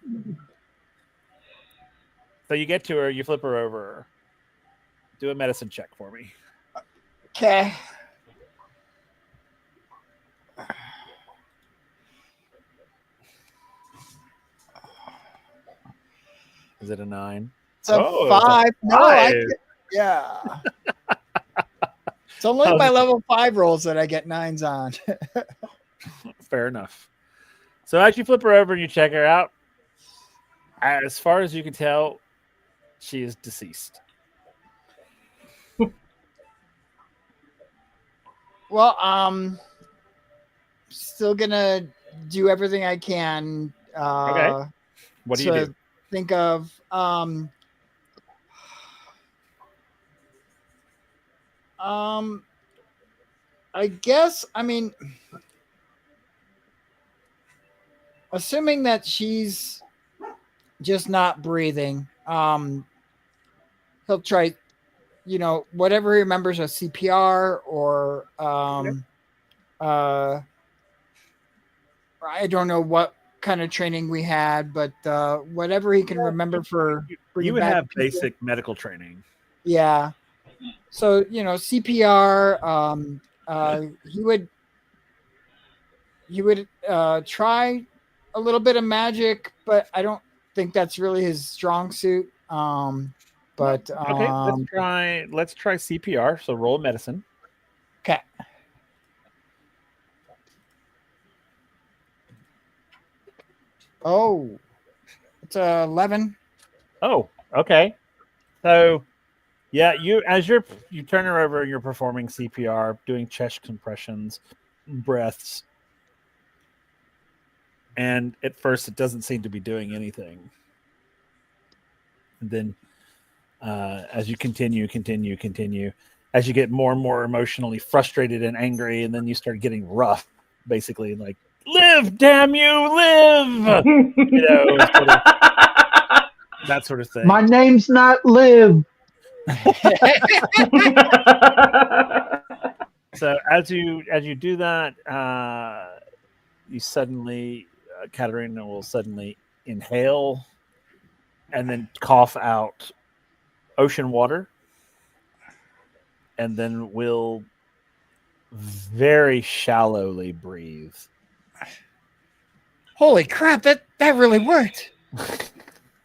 So you get to her, you flip her over. Do a medicine check for me. Okay. Is it a 9? It's a 5. No, yeah. It's only my level 5 rolls that I get 9s on. Fair enough. So as you flip her over and you check her out, as far as you can tell, she is deceased. Well, still gonna do everything I can. Okay. What do you do? Think of I guess, I mean, assuming that she's just not breathing, he'll try, whatever he remembers of CPR or, I don't know what kind of training we had, but whatever he can remember for you would have basic medical training. Yeah. So, CPR, he would you would try a little bit of magic, but I don't think that's really his strong suit. But Okay, let's try CPR. So roll a medicine. okay. Oh, it's 11. Oh, okay. So yeah, you turn her over and you're performing CPR, doing chest compressions, breaths. And at first it doesn't seem to be doing anything. And then as you continue, as you get more and more emotionally frustrated and angry, and then you start getting rough, basically, like, live, damn you, live! Sort of, that sort of thing. My name's not Liv. So as you do that, you suddenly, Katerina will suddenly inhale and then cough out ocean water, and then will very shallowly breathe. Holy crap! That really worked.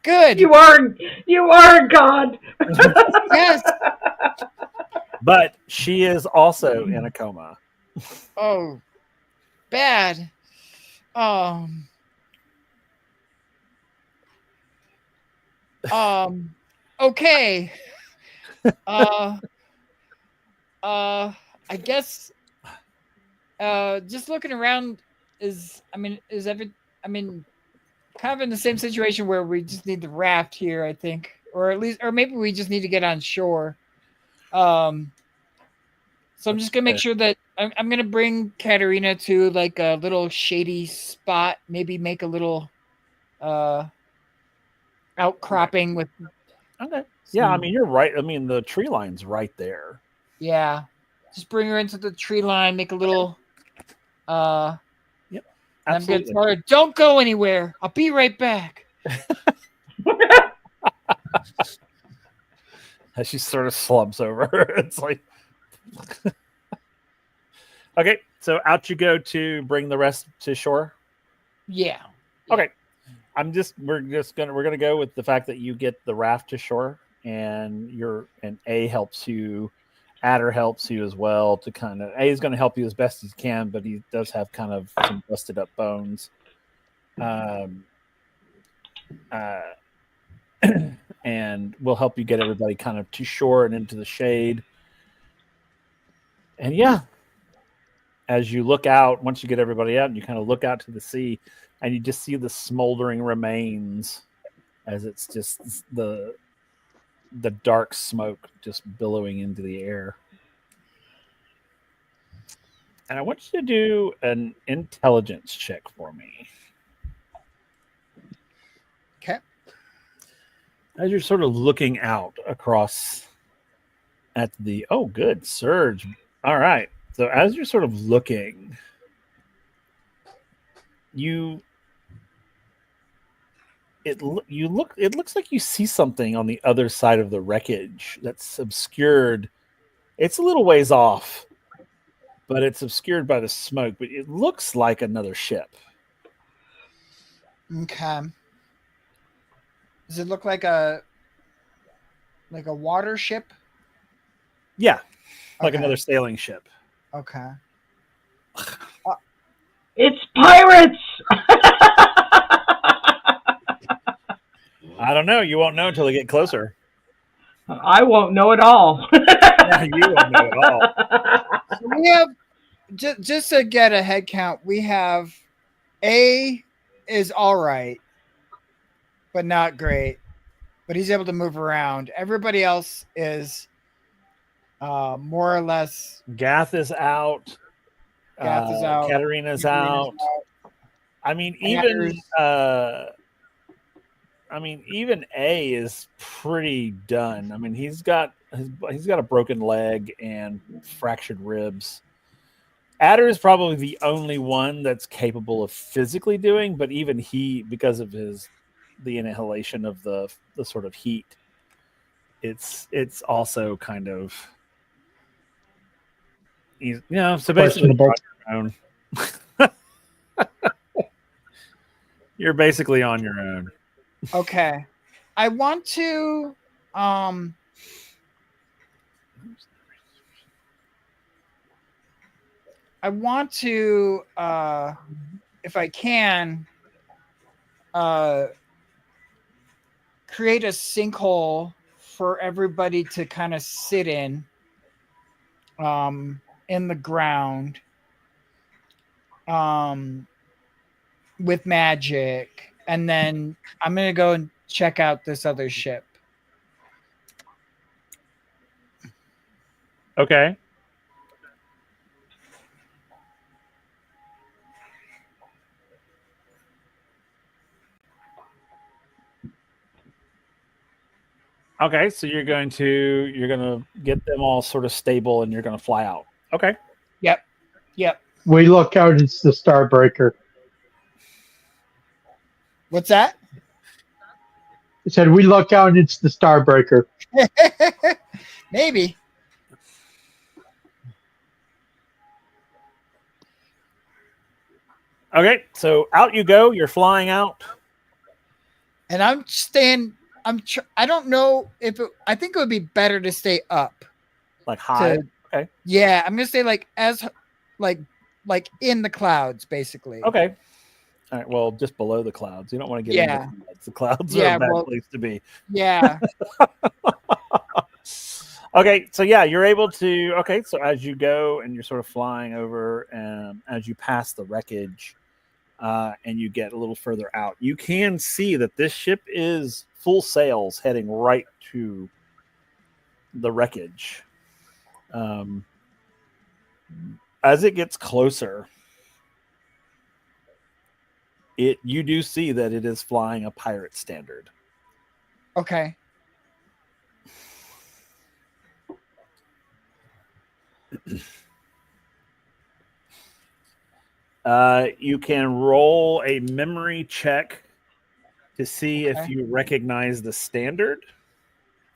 Good. You are a god. Yes. But she is also in a coma. Oh, bad. Um. Okay. Uh. I guess. Just looking around is. Kind of in the same situation where we just need the raft here. I think, or maybe we just need to get on shore. So I'm just gonna make sure that I'm gonna bring Katerina to like a little shady spot. Maybe make a little outcropping with. Okay. Yeah, I mean you're right. I mean the tree line's right there. Yeah, just bring her into the tree line. Make a little. Yep. And I'm gonna Absolutely. tell her, "Don't go anywhere. I'll be right back." As she sort of slumps over, it's like. Okay, so out you go to bring the rest to shore. Yeah. Okay, we're gonna go with the fact that you get the raft to shore, and A helps you, Adder helps you as well to kind of. A is going to help you as best as he can, but he does have kind of some busted up bones. And we'll help you get everybody kind of to shore and into the shade. And yeah, as you look out, once you get everybody out, and you kind of look out to the sea, and you just see the smoldering remains as it's just the dark smoke just billowing into the air. And I want you to do an intelligence check for me. Okay. As you're sort of looking out across at the good surge. All right. So as you're sort of looking, it looks like you see something on the other side of the wreckage that's obscured. It's a little ways off, but it's obscured by the smoke, but it looks like another ship. Okay. Does it look like a water ship? Yeah, like Okay. another sailing ship. Okay. It's pirates. I don't know. You won't know until they get closer. I won't know at all. Yeah, you won't know at all. So we have just to get a head count. We have A is all right, but not great. But he's able to move around. Everybody else is more or less. Gath is out. Gath is out. Katerina's out. I mean, even A is pretty done. I mean, he's got a broken leg and fractured ribs. Adder is probably the only one that's capable of physically doing, but even he, because of the inhalation of the sort of heat, it's also kind of so basically Questionable. on your own. You're basically on your own. Okay. I want to if I can create a sinkhole for everybody to kind of sit in the ground with magic, and then I'm gonna go and check out this other ship. Okay. Okay, so you're gonna get them all sort of stable, and you're gonna fly out. Okay. Yep. We look out, it's the Starbreaker. What's that? I said, we look out, and it's the Starbreaker. Maybe. Okay, so out you go. You're flying out. And I'm staying. I don't know if I think it would be better to stay up. Like high. Okay. Yeah, I'm gonna stay like in the clouds, basically. Okay. All right. Well, just below the clouds. You don't want to get into the clouds. The clouds are a bad place to be. Yeah. Okay. So yeah, you're able to. Okay. So as you go and you're sort of flying over, and as you pass the wreckage, and you get a little further out, you can see that this ship is full sails, heading right to the wreckage. As it gets closer, you do see that it is flying a pirate standard. Okay. You can roll a memory check to see if you recognize the standard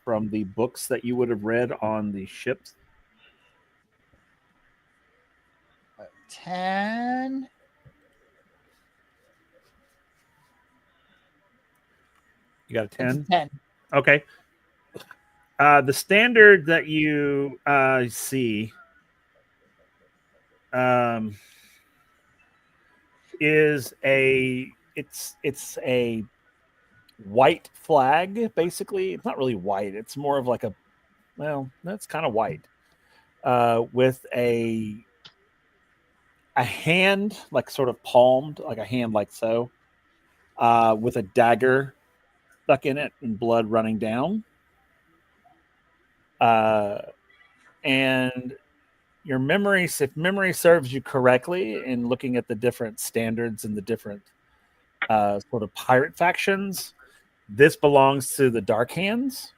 from the books that you would have read on the ships. 10. You got a 10? 10. Okay. The standard that you see is it's a white flag, basically. It's not really white. It's more of like that's kind of white. With a hand, like sort of palmed, like a hand like so, with a dagger stuck in it and blood running down. And your memory, if memory serves you correctly, in looking at the different standards and the different sort of pirate factions, this belongs to the Dark Hands.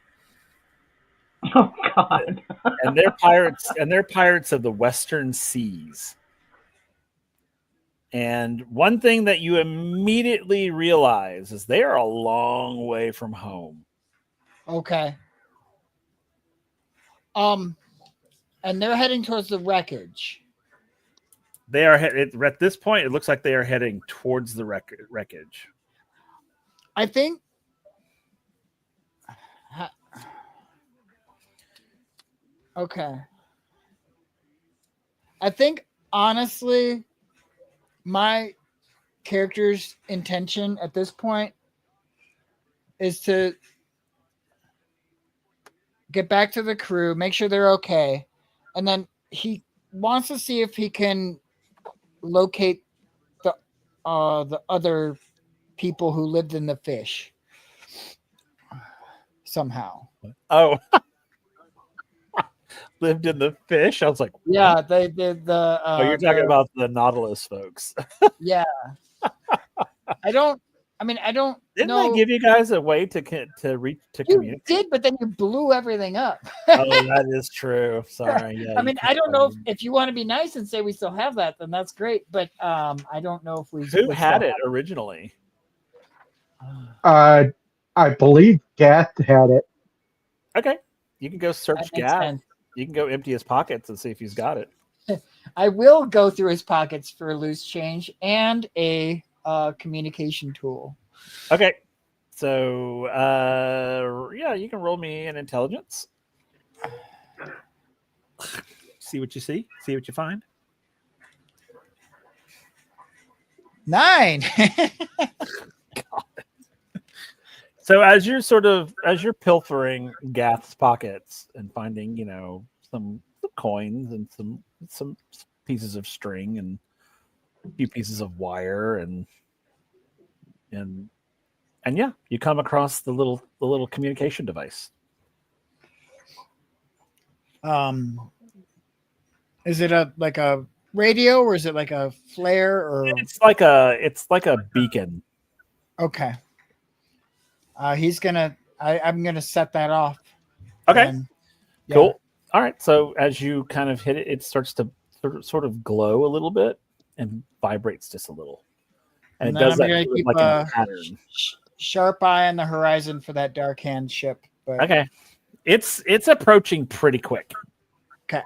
Oh God! And they're pirates of the Western Seas. And one thing that you immediately realize is they are a long way from home. Okay. And they're heading towards the wreckage. They are at this point. It looks like they are heading towards the wreckage. I think. Okay. I think honestly, my character's intention at this point is to get back to the crew, make sure they're okay, and then he wants to see if he can locate the other people who lived in the fish somehow. Oh, lived in the fish. I was like, what? Yeah, they did the. You're talking about the Nautilus folks. Yeah, I don't. Didn't know. I give you guys a way to reach to communicate? You did, but then you blew everything up. Oh, that is true. Sorry. Yeah, I don't know if you want to be nice and say we still have that, then that's great. But I don't know if we. Who had it originally? I believe Gath had it. Okay, you can go search Gath. You can go empty his pockets and see if he's got it. I will go through his pockets for a loose change and a communication tool. Okay. So, yeah, you can roll me an intelligence. See what you see. See what you find. 9. So as you're pilfering Gath's pockets and finding, some coins and some pieces of string and a few pieces of wire and yeah, you come across the little communication device. Is it like a radio or is it like a flare or It's like a beacon. okay? I'm gonna set that off. Okay. Then. Yeah. Cool. All right. So as you kind of hit it, it starts to sort of glow a little bit and vibrates just a little. And it then does I'm that gonna sort of keep like in a pattern. sharp eye on the horizon for that dark hand ship. But Okay. It's approaching pretty quick. okay.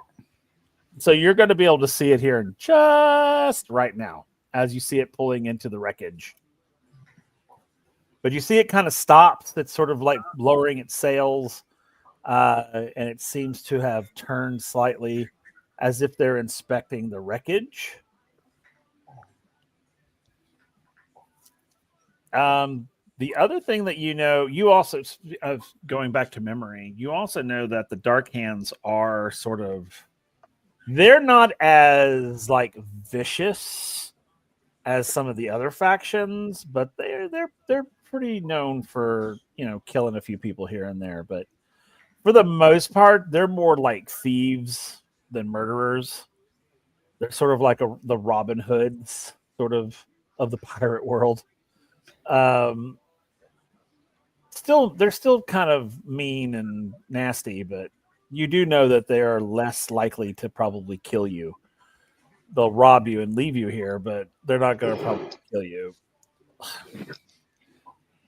So you're going to be able to see it here just right now as you see it pulling into the wreckage. But you see it kind of stops. It's sort of like lowering its sails. And it seems to have turned slightly as if they're inspecting the wreckage. The other thing that you also, going back to memory, you also know that the Dark Hands are they're not as like vicious as some of the other factions, but they're pretty known for killing a few people here and there. But for the most part, they're more like thieves than murderers. They're sort of like the Robin Hoods sort of the pirate world. They're still kind of mean and nasty, but you do know that they are less likely to probably kill you. They'll rob you and leave you here, but they're not going to probably kill you.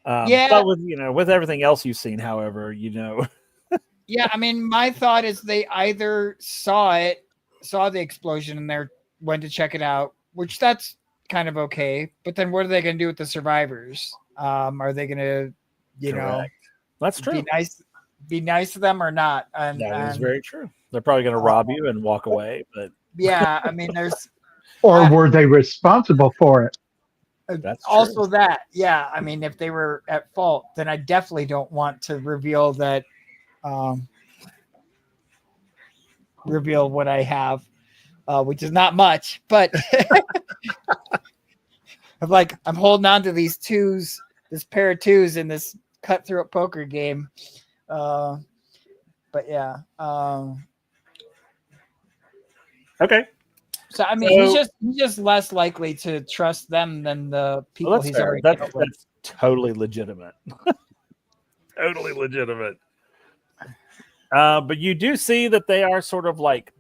But with everything else you've seen, however, Yeah, I mean, my thought is they either saw the explosion, and they went to check it out, which that's kind of okay. But then, what are they going to do with the survivors? Are they going to, Correct. That's true. Be nice to them or not? And that is very true. They're probably going to rob you and walk away. But yeah, I mean, there's or were they responsible for it? That's also true. that. Yeah, I mean, if they were at fault, then I definitely don't want to reveal that. Reveal what I have, which is not much, but I'm holding on to these twos, this pair of twos in this cutthroat poker game. But yeah. Okay. So I mean, he's just less likely to trust them than the people he's already killed. That's totally legitimate. Totally legitimate. But you do see that they are sort of like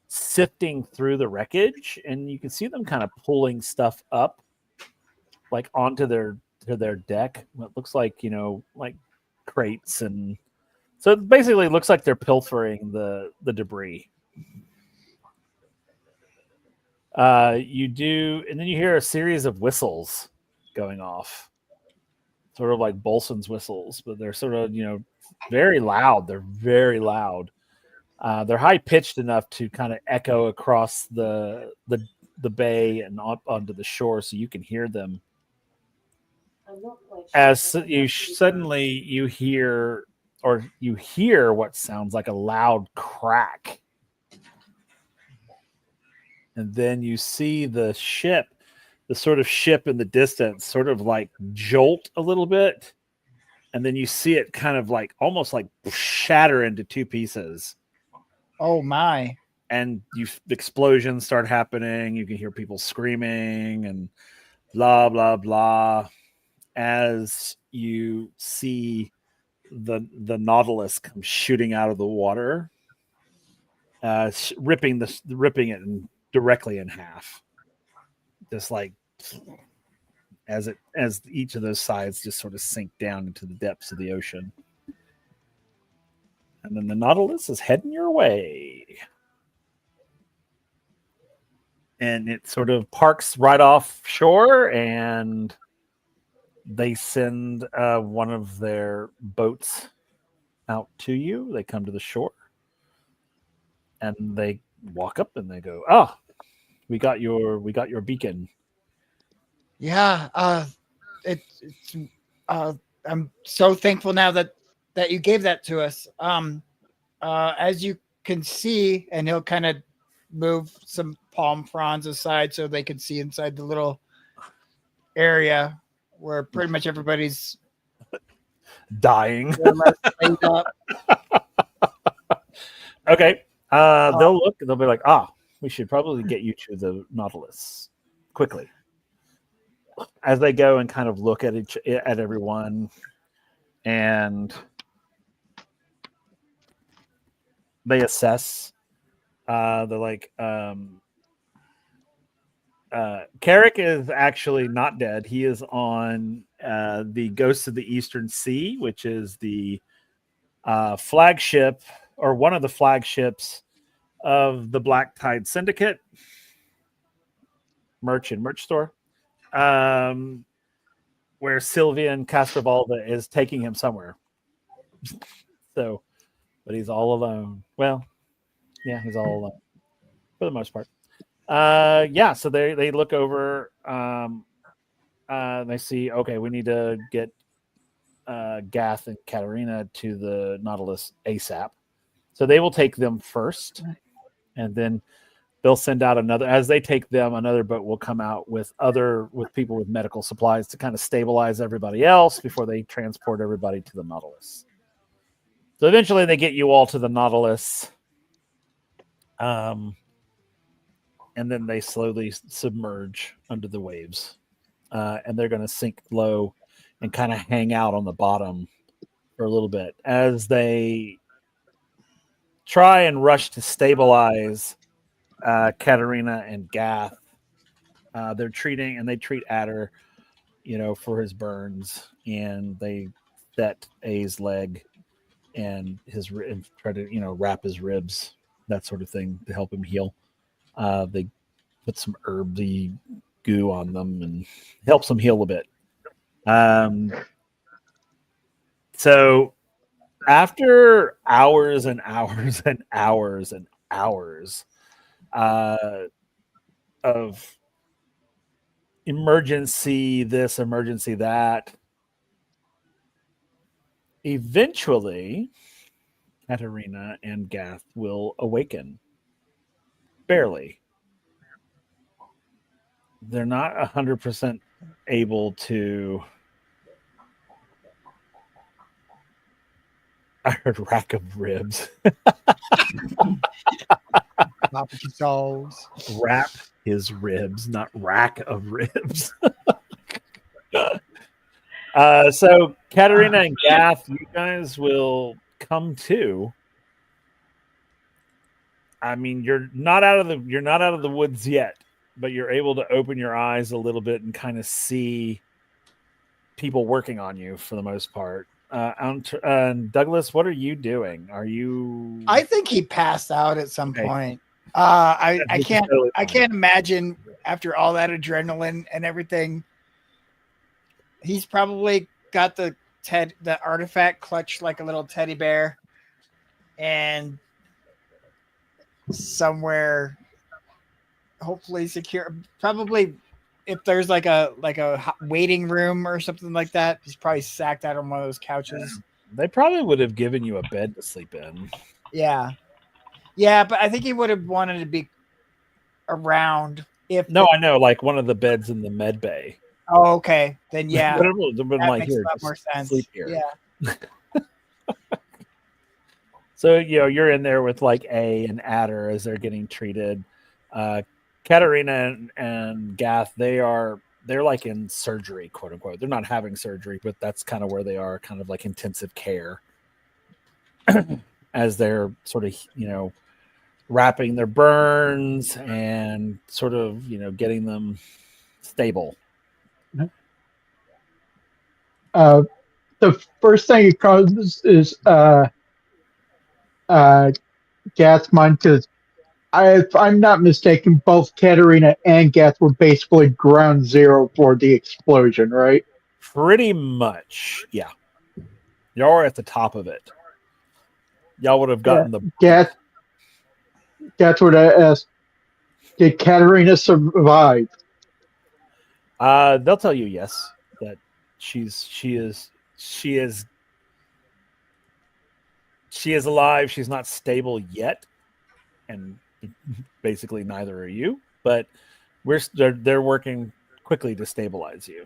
sifting through the wreckage, and you can see them kind of pulling stuff up, like onto their deck. What looks like like crates, and so it basically looks like they're pilfering the debris. You do, and then you hear a series of whistles going off, sort of like Bolson's whistles, but they're sort of very loud. They're very loud. They're high pitched enough to kind of echo across the bay and up onto the shore, so you can hear them. As you suddenly you hear what sounds like a loud crack, and then you see the sort of ship in the distance, sort of like jolt a little bit, and then you see it kind of like almost like shatter into two pieces. Oh my. And explosions start happening. You can hear people screaming and blah, blah, blah. As you see the Nautilus come shooting out of the water, ripping it directly in half. Just like as each of those sides just sort of sink down into the depths of the ocean. And then the Nautilus is heading your way. and it sort of parks right offshore, and they send one of their boats out to you. They come to the shore, and they walk up and they go, "Oh, we got your beacon." Yeah, it's I'm so thankful now that you gave that to us. As you can see, and he'll kind of move some palm fronds aside so they can see inside the little area where pretty much everybody's Dying. more or less laid up. Okay. They'll look. They'll be like, we should probably get you to the Nautilus quickly. As they go and kind of look at everyone, and they assess. They're like, Carrick is actually not dead. He is on the Ghosts of the Eastern Sea, which is the flagship or one of the flagships of the Black Tide Syndicate merch store, where Sylvia and Castrovalda is taking him somewhere. So, but he's all alone. Well, yeah, he's all alone for the most part. So they look over. They see, okay, we need to get Gath and Katarina to the Nautilus ASAP. So they will take them first, and then they'll send out another. As they take them, another boat will come out with people with medical supplies to kind of stabilize everybody else before they transport everybody to the Nautilus. So eventually, they get you all to the Nautilus, and then they slowly submerge under the waves, and they're going to sink low and kind of hang out on the bottom for a little bit as they try and rush to stabilize Katarina and Gath. They treat Adder, for his burns, and they set A's leg and and try to, wrap his ribs, that sort of thing, to help him heal. They put some herby goo on them and helps them heal a bit. So after hours and hours and hours and hours of emergency this, emergency that, eventually Katarina and Gath will awaken. Barely. They're not 100% able to. I heard rack of ribs. Wrap his ribs, not rack of ribs. So Katarina and Gath, you guys will come to. I mean, you're not out of the woods yet, but you're able to open your eyes a little bit and kind of see people working on you for the most part. Douglas, what are you doing? Are you? I think he passed out at some point. I can't imagine after all that adrenaline and everything. He's probably got the artifact clutched like a little teddy bear, and somewhere hopefully secure. Probably if there's like a waiting room or something like that, he's probably sacked out on one of those couches. They probably would have given you a bed to sleep in. Yeah, but I think he would have wanted to be around. I know, like one of the beds in the med bay. Oh, okay. Then yeah, that makes a lot more sense. Sleep here. Yeah. So you're in there with like A and Adder as they're getting treated. Katarina and Gath, they're like in surgery, quote unquote. They're not having surgery, but that's kind of where they are, kind of like intensive care, as they're sort of wrapping their burns and sort of getting them stable. The first thing it causes is Gath's mind, because If I'm not mistaken, both Katerina and Gath were basically ground zero for the explosion, right? Pretty much, yeah. Y'all are at the top of it. Y'all would have Yeah. gotten the. Gath would ask, did Katerina survive? They'll tell you yes that she is alive. She's not stable yet, and basically neither are you. But they're working quickly to stabilize you.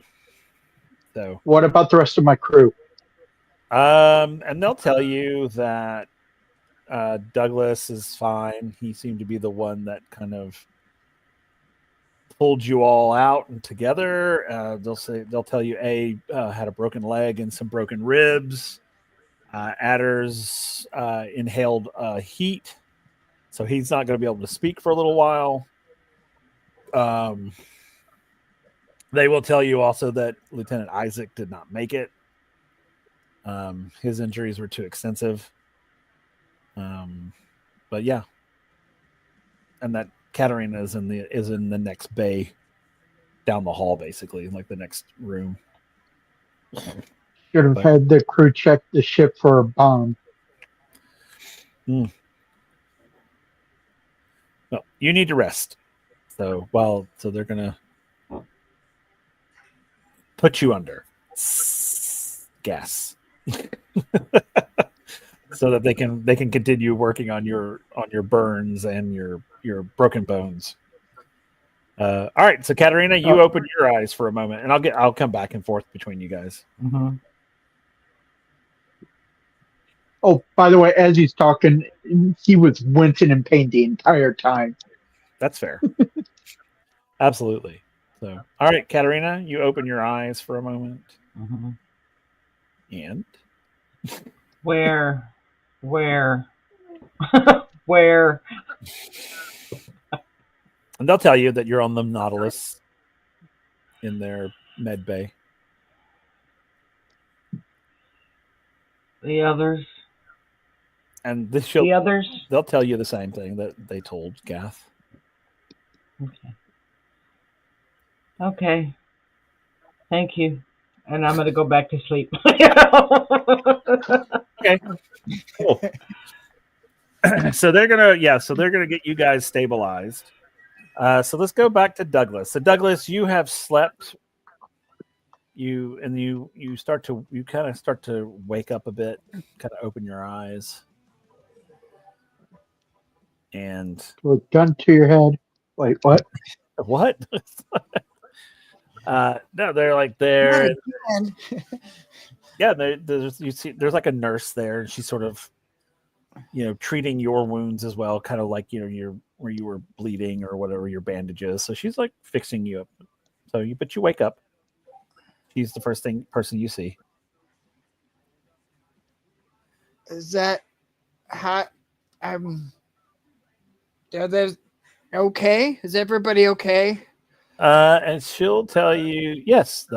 So, What about the rest of my crew? and they'll tell you that Douglas is fine. He seemed to be the one that kind of pulled you all out and together. They'll tell you A had a broken leg and some broken ribs. Adder's inhaled heat, so he's not going to be able to speak for a little while. They will tell you also that Lieutenant Isaac did not make it. His injuries were too extensive. But yeah, and that Katerina is in the next bay down the hall, basically, like the next room. Should have had the crew check the ship for a bomb. No, you need to rest. So they're gonna put you under gas, so that they can continue working on your burns and your broken bones. All right, so Katerina, you open your eyes for a moment, and I'll come back and forth between you guys. Mm-hmm. Oh, by the way, as he's talking, he was wincing in pain the entire time. That's fair. Absolutely. So, all right, Katerina, you open your eyes for a moment, Mm-hmm. and Where? and they'll tell you that you're on the Nautilus in their med bay. The others? And The others? They'll tell you the same thing that they told Gath. Okay. Thank you. And I'm going to go back to sleep. Okay. Cool. So they're gonna get you guys stabilized. So let's go back to Douglas. So Douglas, you have slept. You kind of start to wake up a bit, kind of open your eyes, and With a gun to your head. Wait, what? what? No, they're like there. Yeah, there's like a nurse there, and she's sort of, treating your wounds as well, kind of like where you were bleeding or whatever your bandage is. So she's like fixing you up. But you wake up. She's the person you see. Is that how? There's okay. Is everybody okay? And she'll tell you yes.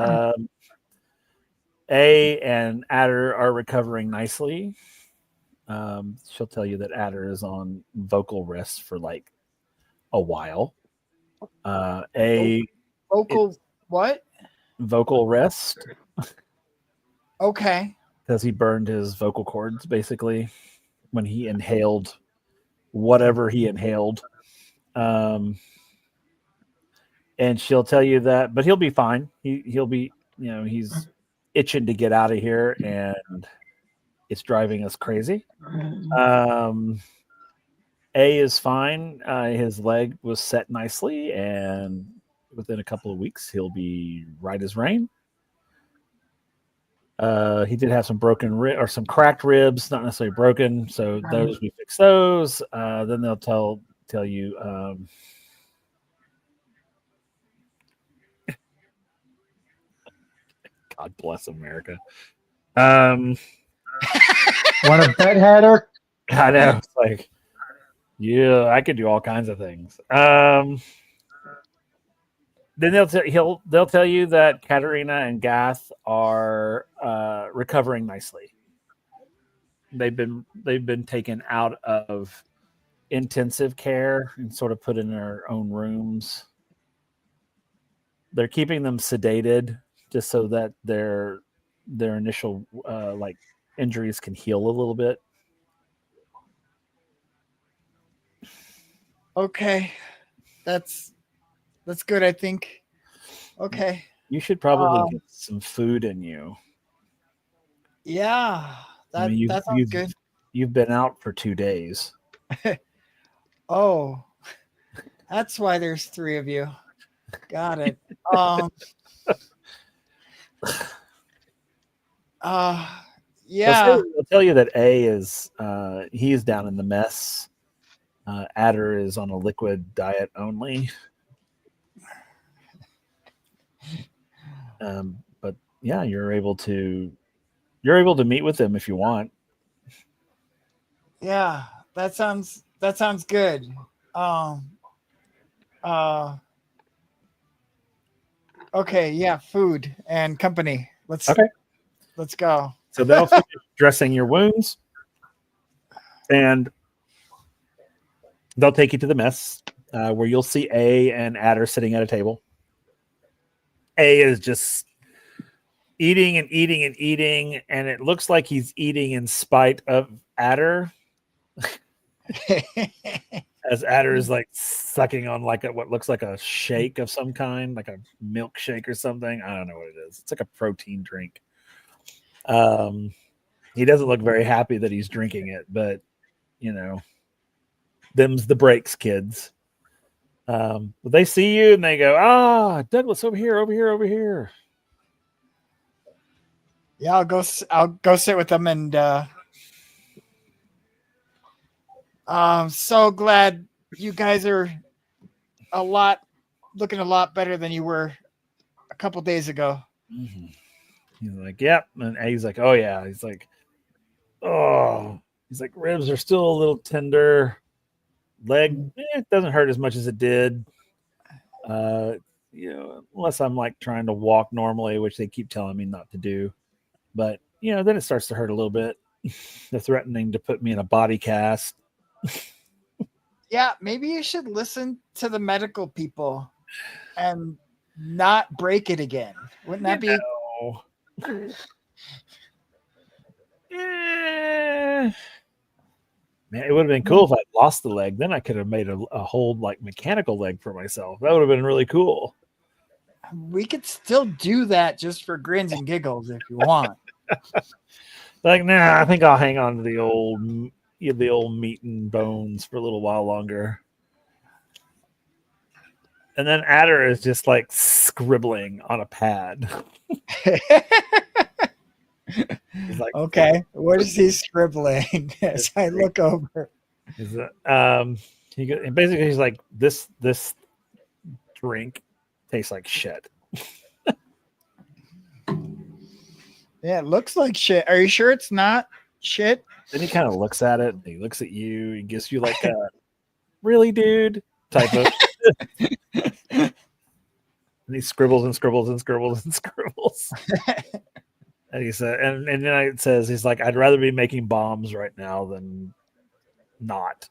A and Adder are recovering nicely. She'll tell you that Adder is on vocal rest for like a while. What? Vocal rest. Okay. Because he burned his vocal cords basically when he inhaled whatever he inhaled. And she'll tell you that, but he'll be fine. He'll be, he's itching to get out of here, and it's driving us crazy. A is fine. His leg was set nicely, and within a couple of weeks, he'll be right as rain. He did have some or some cracked ribs, not necessarily broken. So those we fix those. Then they'll tell you. God bless America. Want a bet, Hatter? I know. It's like, yeah, I could do all kinds of things. Then they'll tell you that Katerina and Gath are recovering nicely. They've been taken out of intensive care and sort of put in their own rooms. They're keeping them sedated just so that their initial like injuries can heal a little bit. Okay, that's good. I think. Okay. You should probably get some food in you. Yeah, I mean, that sounds good. You've been out for 2 days. Oh, that's why there's 3 of you. Got it. Yeah. I'll tell you that A is he's down in the mess. Adder is on a liquid diet only. But yeah, you're able to meet with them if you want. Yeah, that sounds good. Okay, yeah, food and company. Let's go. So they'll finish dressing your wounds, and they'll take you to the mess where you'll see A and Adder sitting at a table. A is just eating and eating and eating, and it looks like he's eating in spite of Adder. As Adder is like sucking on like what looks like a shake of some kind, like a milkshake or something. I don't know what it is. It's like a protein drink. He doesn't look very happy that he's drinking it, but you know, them's the breaks, kids. But they see you and they go, Douglas, over here, over here, over here. Yeah, I'll go sit with them, and I'm so glad you guys are looking a lot better than you were a couple days ago. Mm-hmm. He's like, yep. And A's like, oh yeah. He's like, oh. He's like, ribs are still a little tender. Leg, it doesn't hurt as much as it did. Unless I'm like trying to walk normally, which they keep telling me not to do. But then it starts to hurt a little bit. They're threatening to put me in a body cast. Yeah, maybe you should listen to the medical people and not break it again. Wouldn't that be? Man, it would have been cool if I'd lost the leg. Then I could have made a whole like mechanical leg for myself. That would have been really cool. We could still do that just for grins and giggles if you want. Like, nah, I think I'll hang on to the old meat and bones for a little while longer. And then Adder is just like scribbling on a pad. He's like, okay, what is he scribbling as I look over? Basically he's like, this drink tastes like shit. Yeah, it looks like shit. Are you sure it's not shit? Then he kind of looks at it. He looks at you. He gives you like a really, dude type of. And he scribbles and scribbles and scribbles and scribbles. And he said, and then it says, he's like, I'd rather be making bombs right now than not.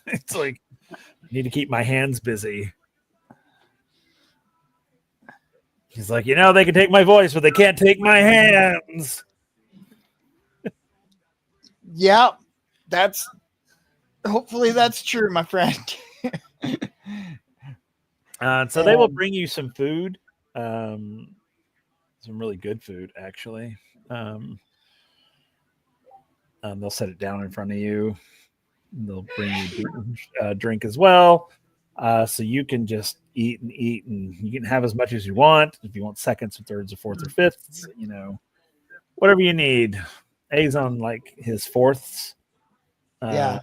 It's like, I need to keep my hands busy. He's like, they can take my voice, but they can't take my hands. Yeah, hopefully that's true, my friend. So they will bring you some food, some really good food, actually. They'll set it down in front of you. They'll bring you drink as well. So you can just eat, and you can have as much as you want. If you want seconds or thirds or fourths or fifths, whatever you need. A's on like his fourths. Yeah.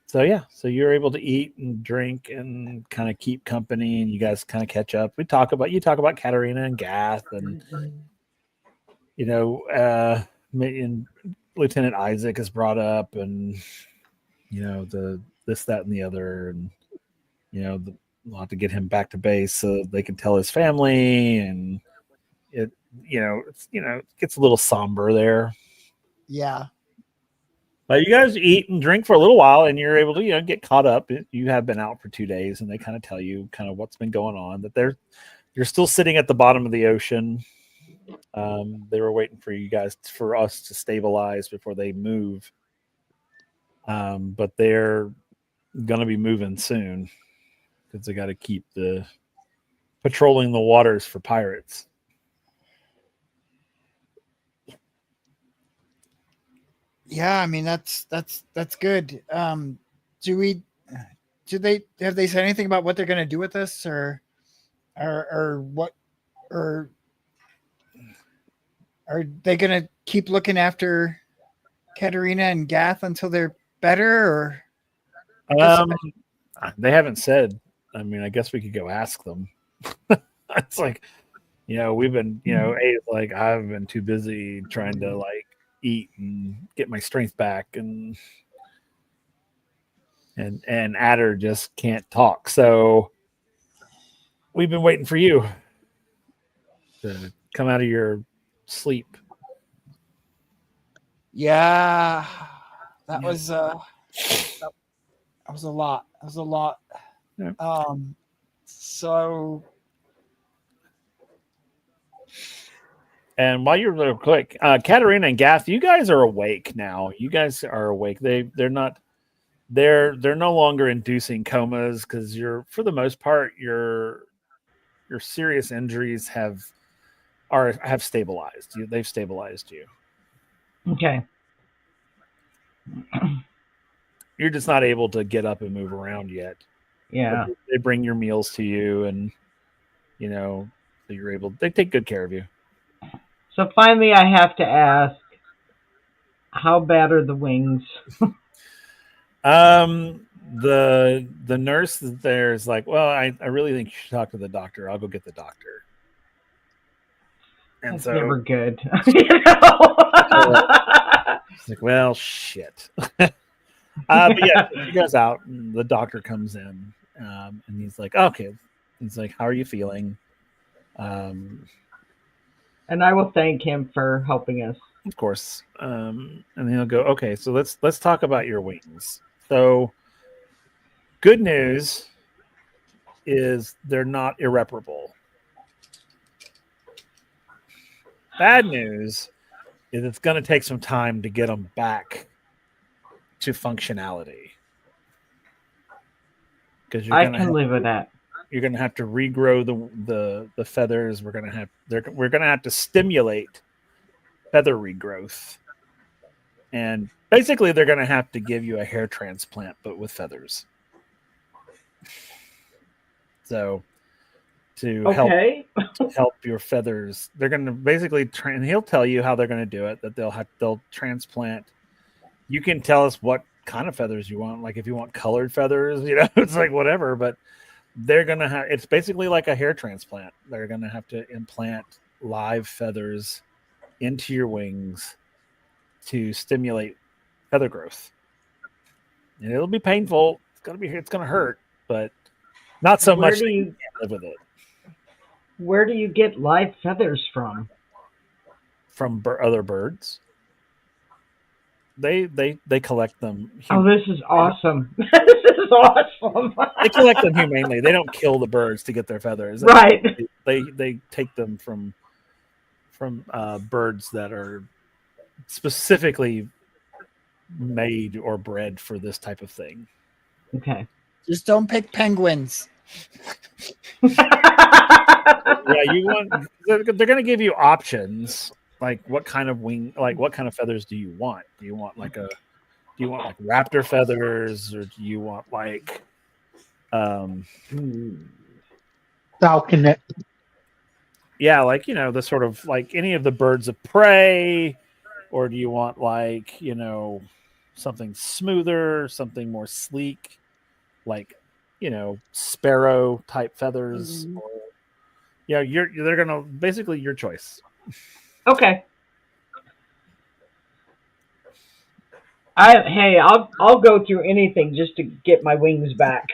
So you're able to eat and drink and kind of keep company, and you guys kind of catch up. You talk about Katarina and Gath, and and Lieutenant Isaac is brought up, and the this, that, and the other, and we'll have to get him back to base so they can tell his family, and it gets a little somber there. Yeah. But you guys eat and drink for a little while, and you're able to get caught up. You have been out for 2 days, and they kind of tell you kind of what's been going on. That you're still sitting at the bottom of the ocean. They were waiting for us to stabilize before they move. But they're gonna be moving soon because they got to keep patrolling the waters for pirates. Yeah, I mean that's good. Have they said anything about what they're going to do with us, or what, or are they going to keep looking after Katerina and Gath until they're better, or They haven't said. I mean, I guess we could go ask them. It's like, we've been, A's like, I've been too busy trying to like eat and get my strength back, and Adder just can't talk. So we've been waiting for you to come out of your sleep. Yeah, that was a lot. That was a lot. Yeah. So. And while you're real quick, Katerina and Gath, you guys are awake now. You guys are awake. They're not. They're no longer inducing comas because for the most part your serious injuries have stabilized you. They've stabilized you. Okay. You're just not able to get up and move around yet. Yeah. But they bring your meals to you, and so you're able. They take good care of you. So finally, I have to ask, how bad are the wings? The nurse there is like, well, I really think you should talk to the doctor. I'll go get the doctor. And That's so never good. It's like, well, shit. But yeah, he goes out, and the doctor comes in, and he's like, okay. He's like, how are you feeling? And I will thank him for helping us. Of course. And he'll go, okay, so let's talk about your wings. So good news is they're not irreparable. Bad news is it's going to take some time to get them back to functionality. Because I can live with that. You're going to have to regrow the feathers. We're going to have to stimulate feather regrowth, and basically they're going to have to give you a hair transplant, but with feathers. So to help your feathers, they're going to basically and he'll tell you how they're going to do it. That they'll transplant. You can tell us what kind of feathers you want. Like if you want colored feathers, it's like whatever. But they're going to have. It's basically like a hair transplant. They're going to have to implant live feathers into your wings to stimulate feather growth. And it'll be painful. It's going to hurt, but not so much that you can't live with it. Where do you get live feathers from? From other birds. They collect them. Oh, this is awesome. This is awesome. They collect them humanely. They don't kill the birds to get their feathers. Right. They take them from birds that are specifically made or bred for this type of thing. Okay. Just don't pick penguins. Yeah, they're going to give you options. Like what kind of feathers do you want? Do you want like raptor feathers, or do you want like falconet? Yeah, like the sort of like any of the birds of prey, or do you want like something smoother, something more sleek, like sparrow type feathers? Mm-hmm. Or, they're gonna basically your choice. Okay. I'll go through anything just to get my wings back.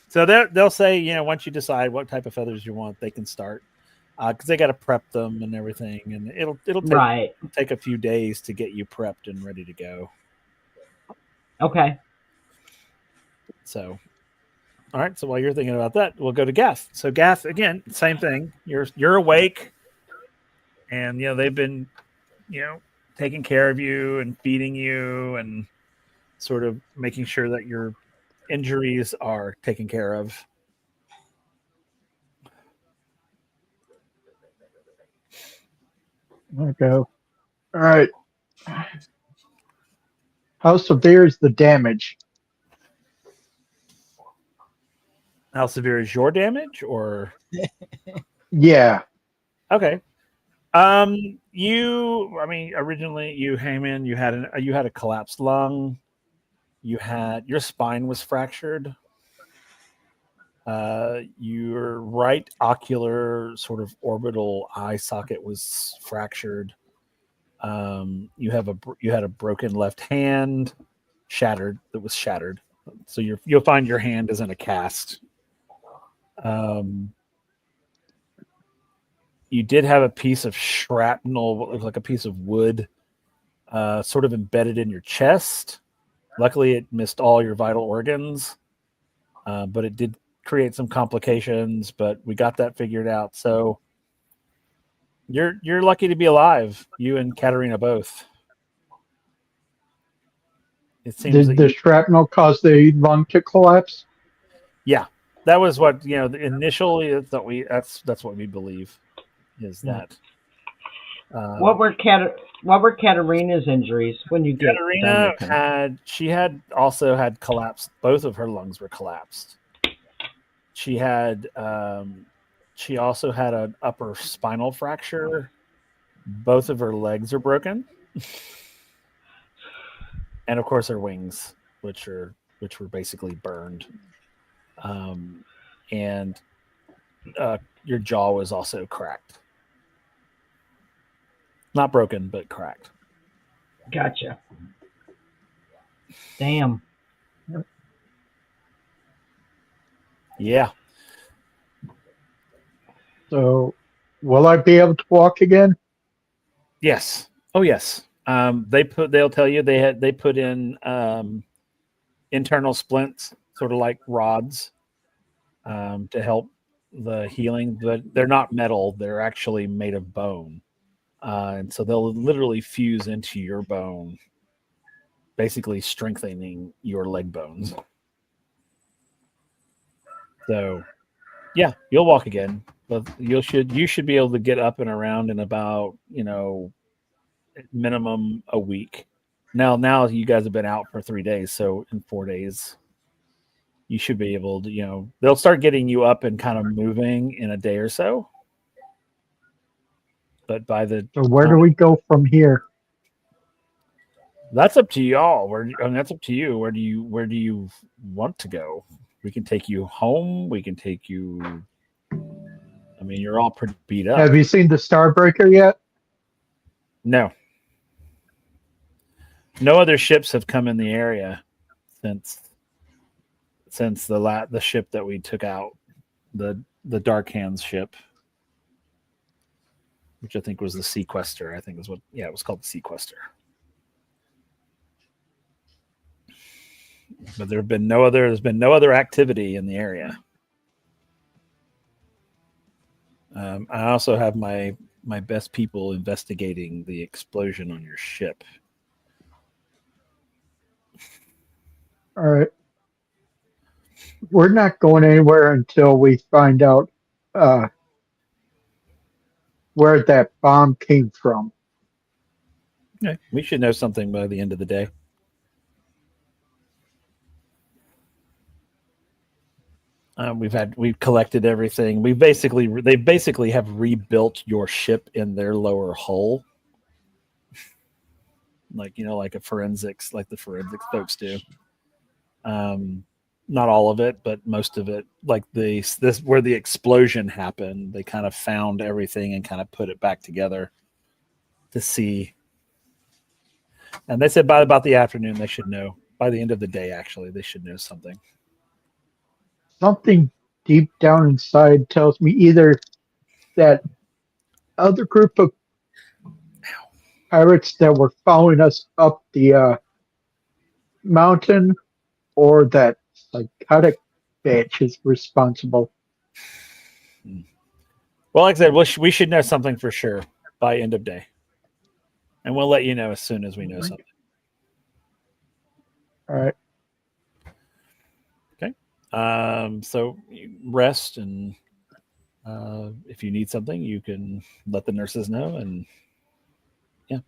So they'll say, once you decide what type of feathers you want, they can start. because they got to prep them and everything, and it'll Right. take a few days to get you prepped and ready to go. Okay. So, all right. So while you're thinking about that, we'll go to Gath. So Gath, again, same thing. You're awake, and they've been taking care of you and feeding you and sort of making sure that your injuries are taken care of. Okay. All right. How severe is the damage? How severe is your damage, or Yeah. okay? Originally you came in, you had a collapsed lung, your spine was fractured, your right ocular sort of orbital eye socket was fractured. You had a broken left hand, shattered. That was shattered. So you'll find your hand is in a cast. You did have a piece of shrapnel, like a piece of wood, sort of embedded in your chest. Luckily, it missed all your vital organs, but it did create some complications. But we got that figured out. So you're lucky to be alive. You and Katerina both. It seems Did the shrapnel cause the lung to collapse? Yeah, that was what initially. That's what we believe is that. What were Katerina's injuries when you get Katerina had also had collapsed. Both of her lungs were collapsed. She also had an upper spinal fracture. Both of her legs are broken, and of course her wings, which were basically burned. And your jaw was also cracked. Not broken, but cracked. Gotcha. Damn. Yeah. So, will I be able to walk again? Yes. Oh, yes. They'll tell you they put in internal splints, sort of like rods, to help the healing, but they're not metal. They're actually made of bone. And so they'll literally fuse into your bone, basically strengthening your leg bones. So, yeah, you'll walk again, but you should be able to get up and around in about minimum a week. Now you guys have been out for 3 days, so in 4 days you should be able to. They'll start getting you up and kind of moving in a day or so. But by the So where do we go from here? That's up to y'all. That's up to you. Where do you want to go? We can take you home. We can take you. I mean, you're all pretty beat up. Have you seen the Starbreaker yet? No. No other ships have come in the area since the ship that we took out, the Dark Hands ship, which I think was the Sequester. I think is what. Yeah, it was called the Sequester. But there's been no other activity in the area. I also have my best people investigating the explosion on your ship. All right. We're not going anywhere until we find out where that bomb came from. Okay. We should know something by the end of the day. We've collected everything. They basically have rebuilt your ship in their lower hull, like like the forensics folks do. Not all of it, but most of it. Like this where the explosion happened, they kind of found everything and kind of put it back together to see. And they said by about the afternoon they should know. By the end of the day, actually, they should know something. Something deep down inside tells me either that other group of pirates that were following us up the mountain, or that psychotic bitch is responsible? Well, like I said, we should know something for sure by end of day, and we'll let you know as soon as we know something. All right. Okay. So you rest, and if you need something, you can let the nurses know, and yeah.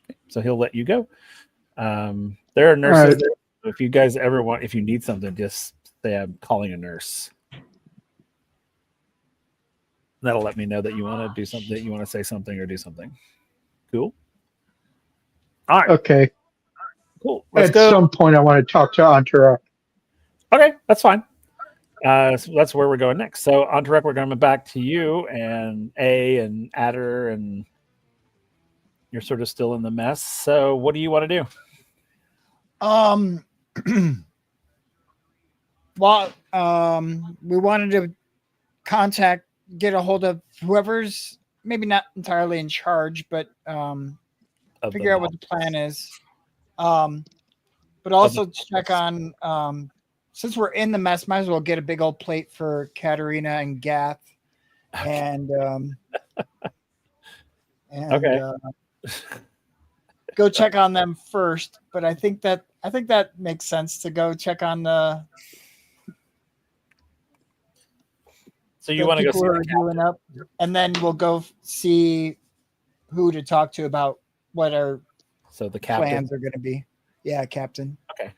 Okay. So he'll let you go. There are nurses. right. There. If you guys ever want, if you need something, just say I'm calling a nurse. That'll let me know that you want to do something, that you want to say something or do something. Cool. All right. Okay. Cool. Let's At go. some point, I want to talk to Antara. Okay, that's fine. So that's where we're going next. So, Antarek, we're going back to you and A and Adder, and you're sort of still in the mess. So, what do you want to do? Well, we wanted to get a hold of whoever's maybe not entirely in charge, but figure out what the plan is. But also check on, since we're in the mess, might as well get a big old plate for Katerina and Gath, and Okay. Go check on them first. But I think that makes sense to go check on the. So you want to go see people who the are captain? doing up, and then we'll go see who to talk to about what our So the captain. plans are going to be. Yeah, Captain. Okay.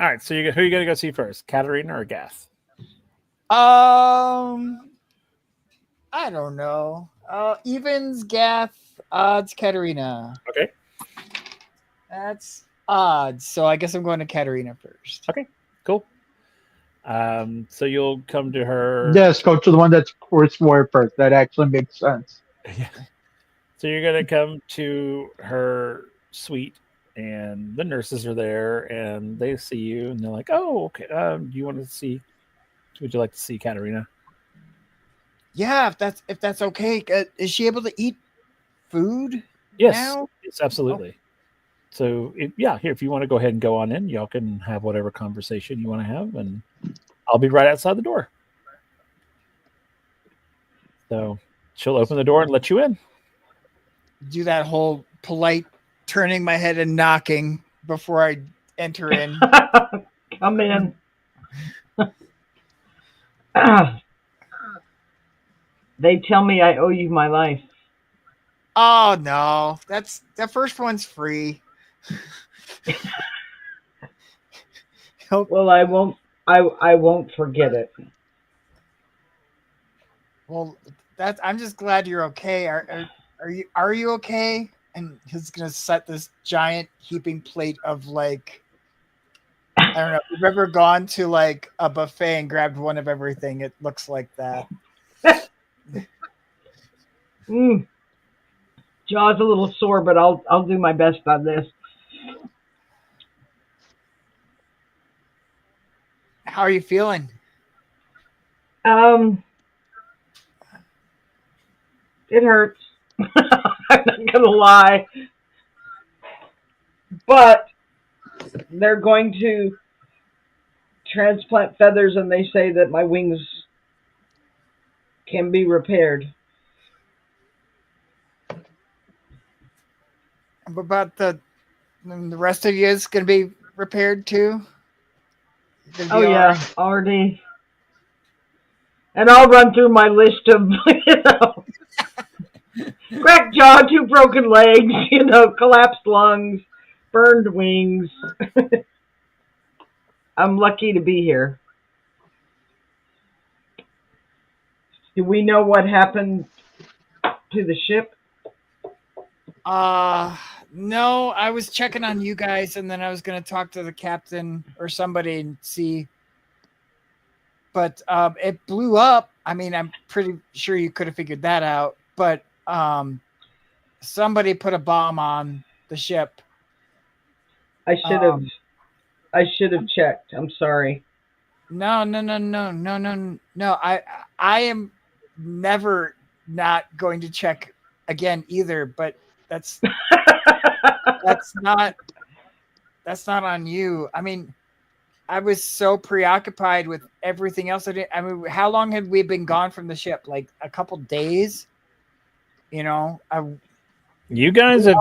All right. So who are you going to go see first, Katerina or Gath? I don't know. Evens, Gath, odds, Katerina. Okay. That's odds. So I guess I'm going to Katerina first. Okay. Cool. So you'll come to her. Yes, go to the one that's first war first. That actually makes sense. Yeah. So you're going to come to her suite, and the nurses are there, and they see you, and they're like, "Oh, okay. Do you want to see? Would you like to see Katerina?" Yeah, if that's okay. Is she able to eat food? Yes. Now? Yes, absolutely. So here, if you want to go ahead and go on in, y'all can have whatever conversation you want to have, and I'll be right outside the door. So she'll open the door and let you in. Do that whole polite turning my head and knocking before I enter in. Come in. They tell me I owe you my life. Oh no, that first one's free. Well, I won't. I won't forget it. Well, I'm just glad you're okay. Are you okay? And he's gonna set this giant heaping plate of like, I don't know. If you've ever gone to like a buffet and grabbed one of everything, it looks like that. Jaw's a little sore, but I'll do my best on this. How are you feeling? It hurts. I'm not gonna lie, but they're going to transplant feathers, and they say that my wings can be repaired. What about the rest of you is going to be repaired too? Oh yeah, right? Already. And I'll run through my list of, cracked jaw, 2 broken legs, collapsed lungs, burned wings. I'm lucky to be here. Do we know what happened to the ship? No, I was checking on you guys, and then I was going to talk to the captain or somebody and see. But it blew up. I mean, I'm pretty sure you could have figured that out. But somebody put a bomb on the ship. I should have checked. I'm sorry. No. I am never not going to check again either. But that's not on you. I mean, I was so preoccupied with everything else. I mean, how long had we been gone from the ship? Like a couple days, you know. You guys have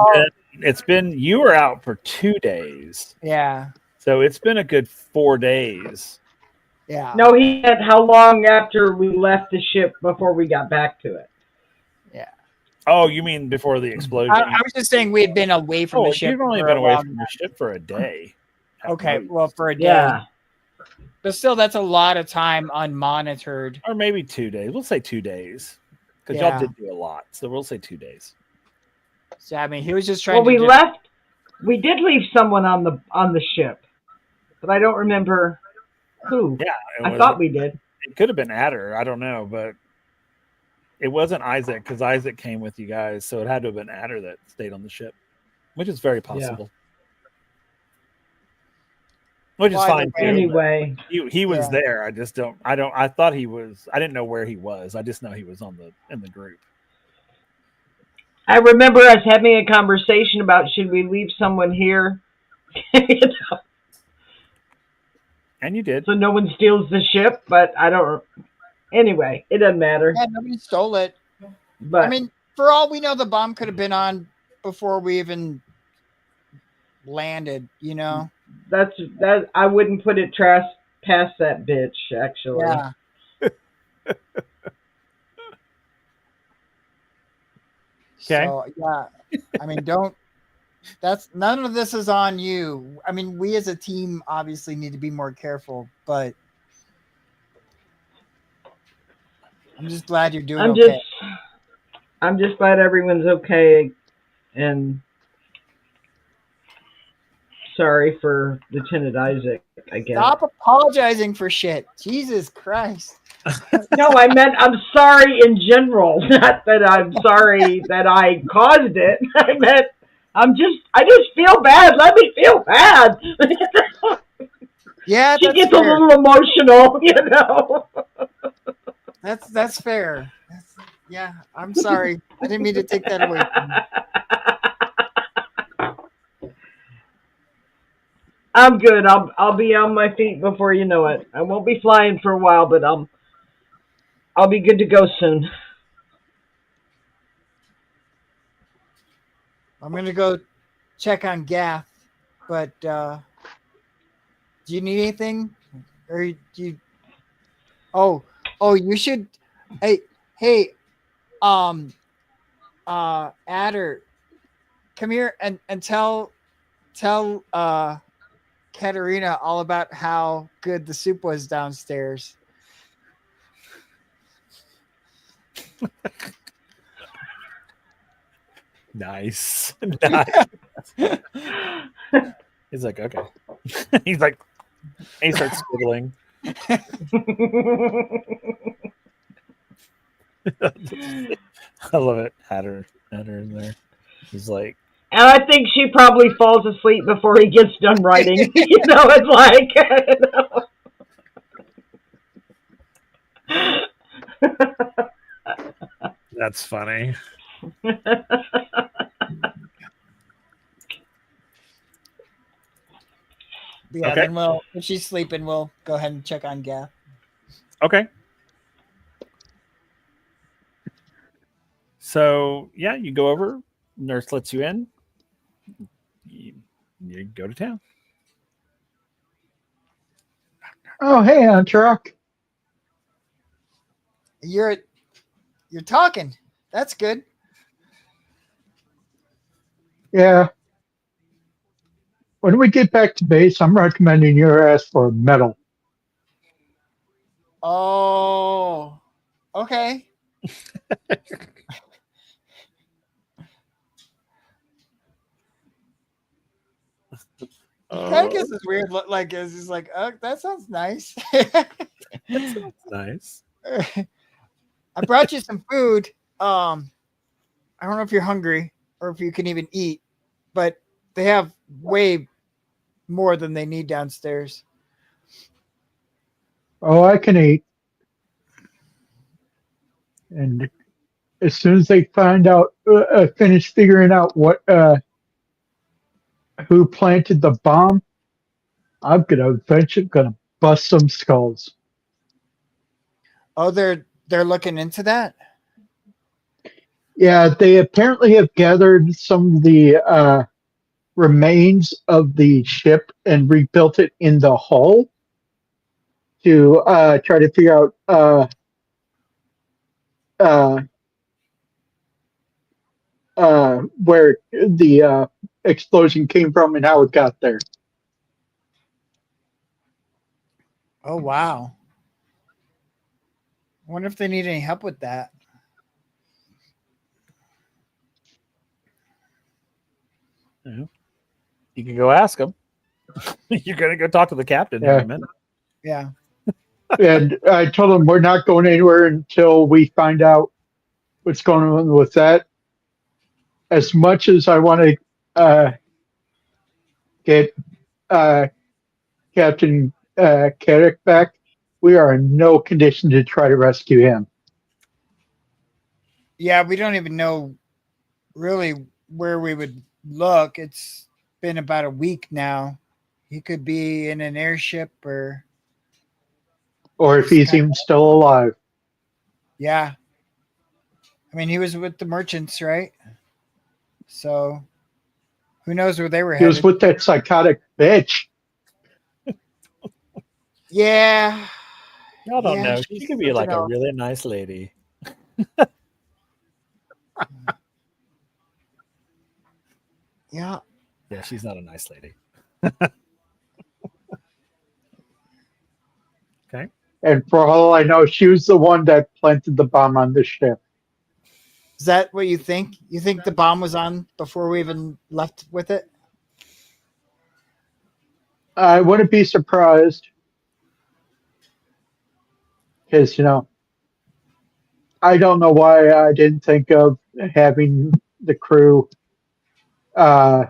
been. You were out for 2 days, Yeah, so it's been a good 4 days. yeah. No, he said how long after we left the ship before we got back to it. Yeah. Oh, you mean before the explosion? I was just saying we had been away from the ship. You've only for been a away long from the ship for a day. Okay, well, for a day. Yeah. But still, that's a lot of time unmonitored. Or maybe 2 days. We'll say 2 days. Because Yeah. y'all did do a lot. So we'll say 2 days. So, I mean, he was just trying Well, to we just, left. We did leave someone on the ship, but I don't remember who. Yeah. I thought we did. It could have been Adder. I don't know. But it wasn't Isaac because Isaac came with you guys. So it had to have been Adder that stayed on the ship, which is very possible. Which is fine too. Anyway, he was there. I just don't. I thought he was. I didn't know where he was. I just know he was in the group. I remember us having a conversation about should we leave someone here, And you did. so no one steals the ship. But I don't. Anyway, it doesn't matter. yeah, nobody stole it. But I mean, for all we know, the bomb could have been on before we even landed. You know. that I wouldn't put it past that bitch. Actually. Yeah. Okay. So, yeah. I mean, none of this is on you. I mean, we as a team obviously need to be more careful, but I'm just glad you're doing okay. I'm just glad everyone's okay, and sorry for Lieutenant Isaac, I guess. Stop apologizing for shit. Jesus Christ. No, I meant I'm sorry in general, not that I'm sorry that I caused it. I meant I just feel bad. Let me feel bad. Yeah, she gets fair. a little emotional, you know. That's fair. Yeah, I'm sorry. I didn't mean to take that away from you. I'm good. I'll be on my feet before you know it. I won't be flying for a while, but I'll be good to go soon. I'm gonna go check on Gath, but do you need anything? Or do you? Oh, you should. Hey, Adder, come here and tell Katerina all about how good the soup was downstairs. Nice. He's like, okay. He's like, he starts squiggling. I love it. Hatter in there. He's like, and I think she probably falls asleep before he gets done writing. You know, it's like, you know. That's funny. Yeah, okay. Then if she's sleeping, we'll go ahead and check on Gath. Okay. So, yeah, you go over. Nurse lets you in. You go to town. Oh, hey, Antrock. You're talking. That's good. Yeah. When we get back to base, I'm recommending your ass for medal. Oh, okay. I guess it's weird. Like it's just like, oh, that sounds nice. That sounds nice. I brought you some food. I don't know if you're hungry or if you can even eat, but they have way more than they need downstairs. Oh, I can eat. And as soon as they finish figuring out who planted the bomb, I'm gonna eventually gonna bust some skulls. Oh, they're looking into that. Yeah, they apparently have gathered some of the remains of the ship and rebuilt it in the hull to try to figure out uh, where the explosion came from and how it got there. Oh wow. I wonder if they need any help with that. Yeah. You can go ask them. You're gonna go talk to the captain in Yeah. a minute. Yeah. And I told them we're not going anywhere until we find out what's going on with that. As much as I want to get uh, Captain Carrick back, we are in no condition to try to rescue him. Yeah, we don't even know really where we would look. It's been about a week now. He could be in an airship or Or if he's even still alive. yeah. I mean, he was with the merchants, right? So who knows where they were He was headed? with that psychotic bitch. Yeah. Y'all don't Yeah, know. she's She could be something like a else. really nice lady. Yeah. Yeah, she's not a nice lady. Okay. And for all I know, she was the one that planted the bomb on the ship. Is that what you think? You think the bomb was on before we even left with it? I wouldn't be surprised. Because, I don't know why I didn't think of having the crew uh,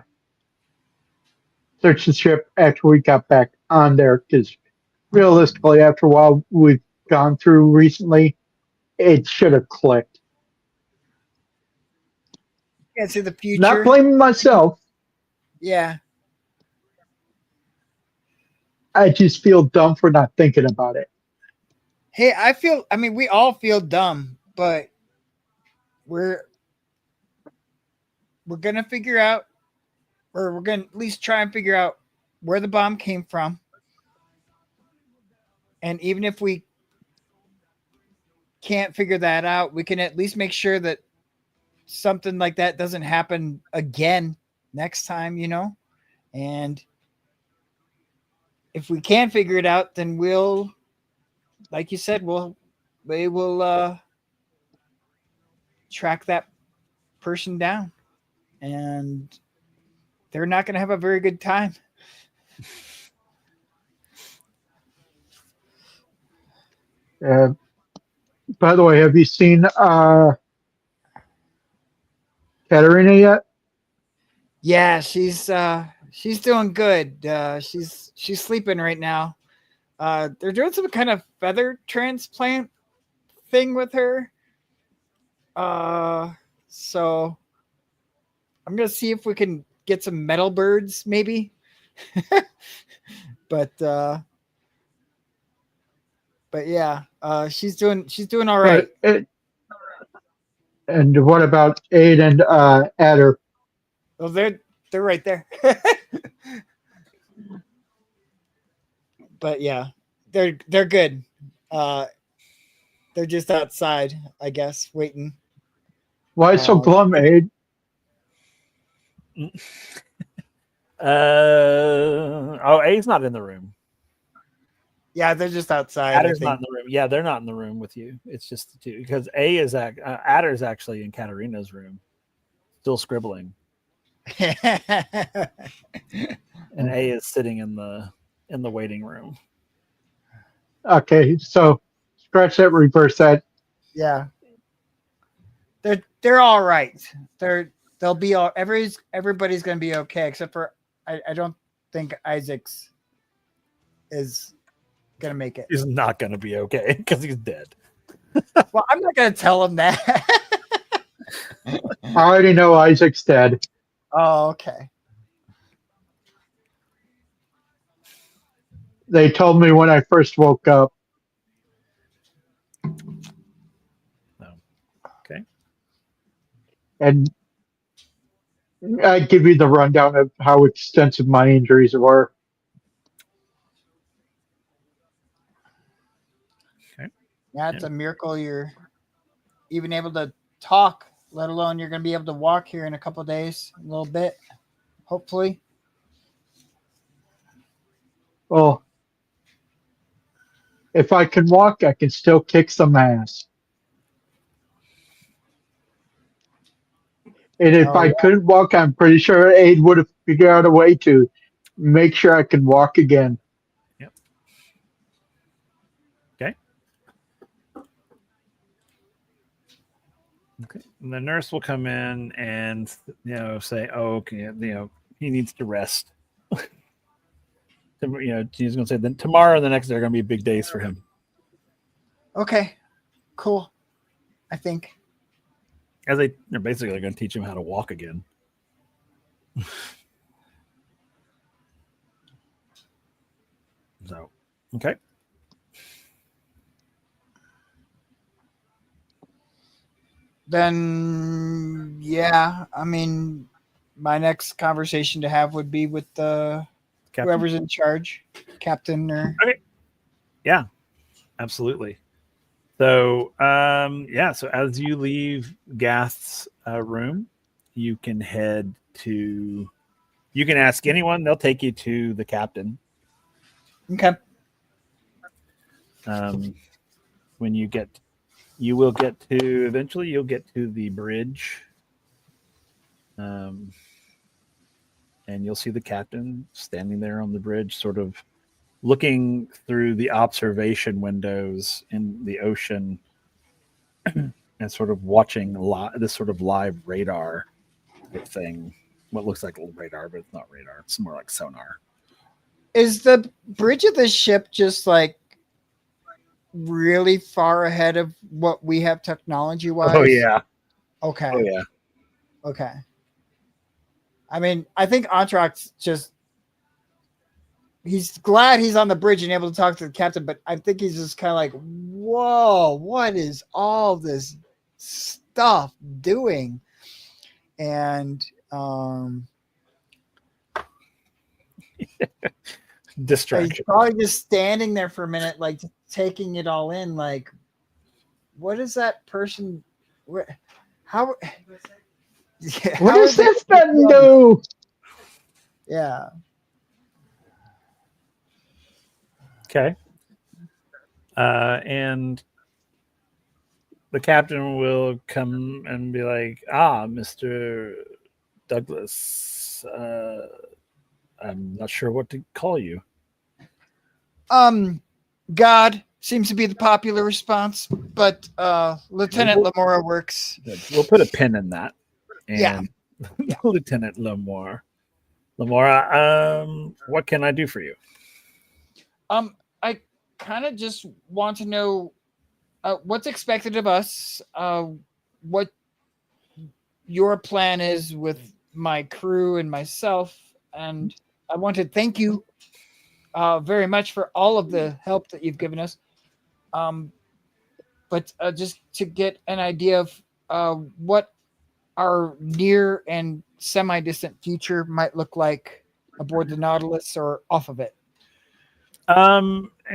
search the ship after we got back on there. Because realistically, after a while we've gone through recently, it should have clicked. Can't see the Not future. blaming myself. Yeah. I just feel dumb for not thinking about it. Hey, I mean, we all feel dumb, but we're gonna figure out, or we're gonna at least try and figure out where the bomb came from. And even if we can't figure that out, we can at least make sure that something like that doesn't happen again next time, And if we can figure it out, then we'll, like you said, we will track that person down, and they're not going to have a very good time. By the way, have you seen Katerina yet? Yeah, she's doing good. She's sleeping right now. They're doing some kind of feather transplant thing with her. So I'm gonna see if we can get some metal birds, maybe. but yeah, she's doing all right. And what about Aid and Adder? Well, they're right there. But yeah, they're good. They're just outside, I guess, waiting. Why so glum, Aid? A's not in the room. Yeah, they're just outside. Adder's not in the room. Yeah, they're not in the room with you. It's just the two because Adder's actually in Katarina's room, still scribbling, and A is sitting in the waiting room. Okay, so scratch that, reverse that. Yeah, they're all right. They'll be all everybody's gonna be okay except for I don't think Isaac's is gonna make it. He's not gonna be okay because he's dead. Well, I'm not gonna tell him that. I already know Isaac's dead. Oh, okay. They told me when I first woke up. Okay. And I give you the rundown of how extensive my injuries were. Okay. Yeah, it's a miracle you're even able to talk, let alone you're going to be able to walk here in a couple of days, a little bit, hopefully. Well, if I can walk, I can still kick some ass. And if Oh, I yeah. couldn't walk, I'm pretty sure Aid would have figured out a way to make sure I could walk again. Yep. Okay. Okay. And the nurse will come in and say, "Oh, okay, he needs to rest." She's going to say, "Then tomorrow and the next day are going to be big days for him." Okay, cool. I think. As they're basically going to teach him how to walk again. So, okay. Then, yeah, I mean, my next conversation to have would be with Captain? whoever's in charge, captain or. Okay. Yeah, absolutely. So, so as you leave Gath's room, you can head to. You can ask anyone; they'll take you to the captain. Okay. When you will get to eventually. You'll get to the bridge, and you'll see the captain standing there on the bridge, sort of looking through the observation windows in the ocean and sort of watching this sort of live radar thing. What looks like a radar, but it's not radar. It's more like sonar. Is the bridge of the ship just like really far ahead of what we have technology wise? Oh yeah. Okay. Oh yeah. Okay. I mean, I think Antrax he's glad he's on the bridge and able to talk to the captain, but I think he's just kind of like, whoa, what is all this stuff doing? And Distraction. he's probably just standing there for a minute, like taking it all in. Like, what is that person? How? Yeah, What how does is it- this button do? Yeah. Okay. And the captain will come and be like, Mr. Douglas, I'm not sure what to call you. God seems to be the popular response, but Lieutenant Lamora works. We'll put a pin in that. And Yeah. Lieutenant Lamora, what can I do for you? I kind of just want to know what's expected of us, what your plan is with my crew and myself, and I want to thank you very much for all of the help that you've given us. But just to get an idea of what our near and semi-distant future might look like aboard the Nautilus or off of it.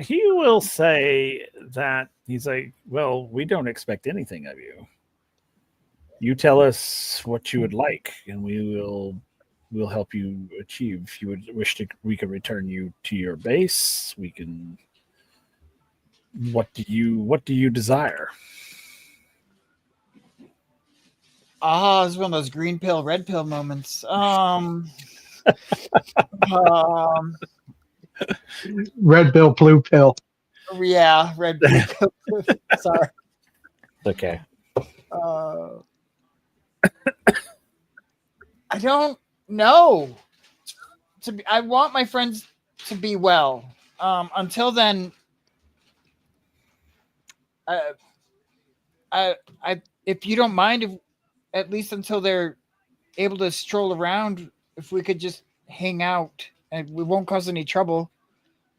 He will say that he's like, well, we don't expect anything of you. You tell us what you would like, and we'll help you achieve. If you would wish to, we can return you to your base. We can. What do you desire? It's one of those green pill, red pill moments. Red pill, blue pill. Yeah, red pill. Sorry. Okay. I don't know. I want my friends to be well. Until then, if you don't mind, at least until they're able to stroll around, if we could just hang out and we won't cause any trouble,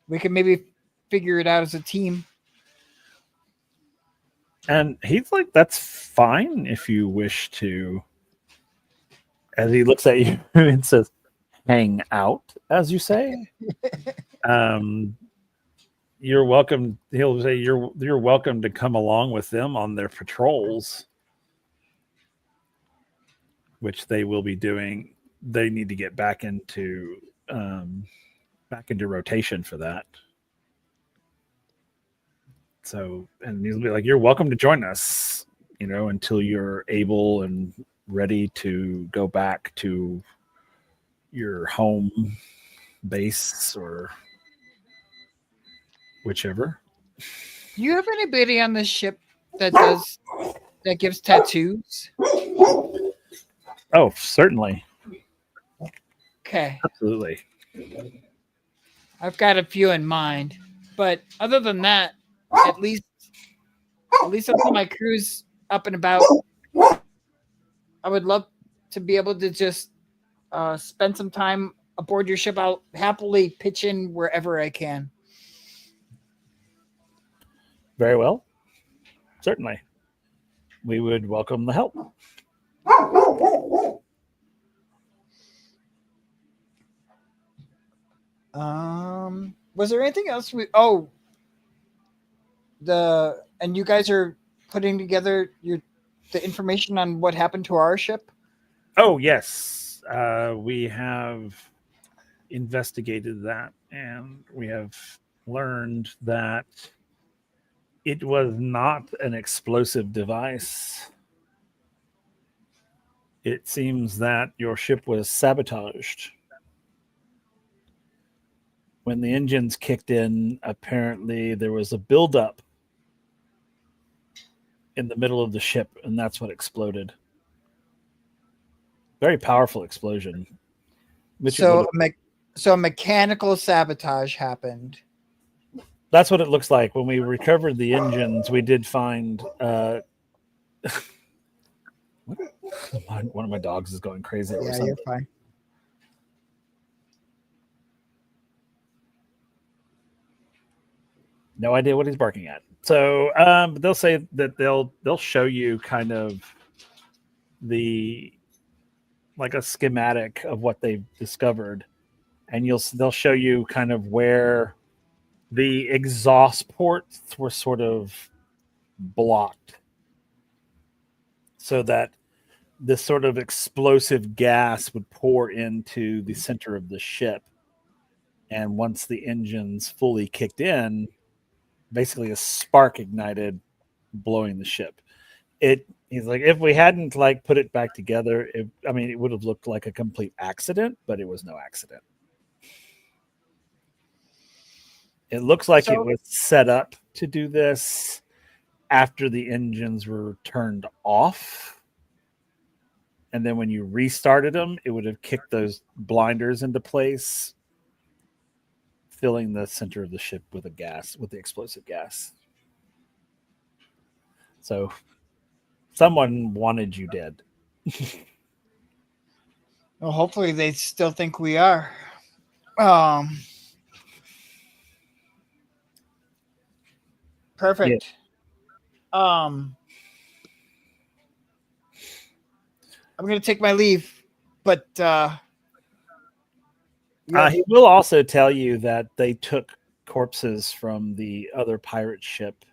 we could maybe figure it out as a team. And he's like, that's fine if you wish to. As he looks at you and says, hang out, as you say. um, you're welcome. He'll say, you're welcome to come along with them on their patrols, which they will be doing. They need to get back into rotation for that. So, and he'll be like, you're welcome to join us, until you're able and ready to go back to your home base or whichever. Do you have anybody on this ship that gives tattoos? Oh, certainly. Okay. Absolutely. I've got a few in mind, but other than that, at least until my crew's up and about, I would love to be able to just spend some time aboard your ship. I'll happily pitch in wherever I can. Very well. Certainly. We would welcome the help. Was there anything else and you guys are putting together the information on what happened to our ship? Oh, yes. We have investigated that, and we have learned that it was not an explosive device. It seems that your ship was sabotaged. When the engines kicked in, apparently there was a buildup in the middle of the ship, and that's what exploded. Very powerful explosion. So a mechanical sabotage happened. That's what it looks like. When we recovered the engines, we did find one of my dogs is going crazy. Yeah, you're fine. No idea what he's barking at. So they'll say that they'll show you kind of like a schematic of what they've discovered, and they'll show you kind of where the exhaust ports were sort of blocked, so that this sort of explosive gas would pour into the center of the ship, and once the engines fully kicked in, basically a spark ignited, blowing the ship. He's like, if we hadn't put it back together, it would have looked like a complete accident, but it was no accident. It looks like it was set up to do this after the engines were turned off. And then when you restarted them, it would have kicked those blinders into place, filling the center of the ship with the explosive gas. So someone wanted you dead. Well, hopefully they still think we are. Perfect. Yeah. I'm going to take my leave, but he will also tell you that they took corpses from the other pirate ship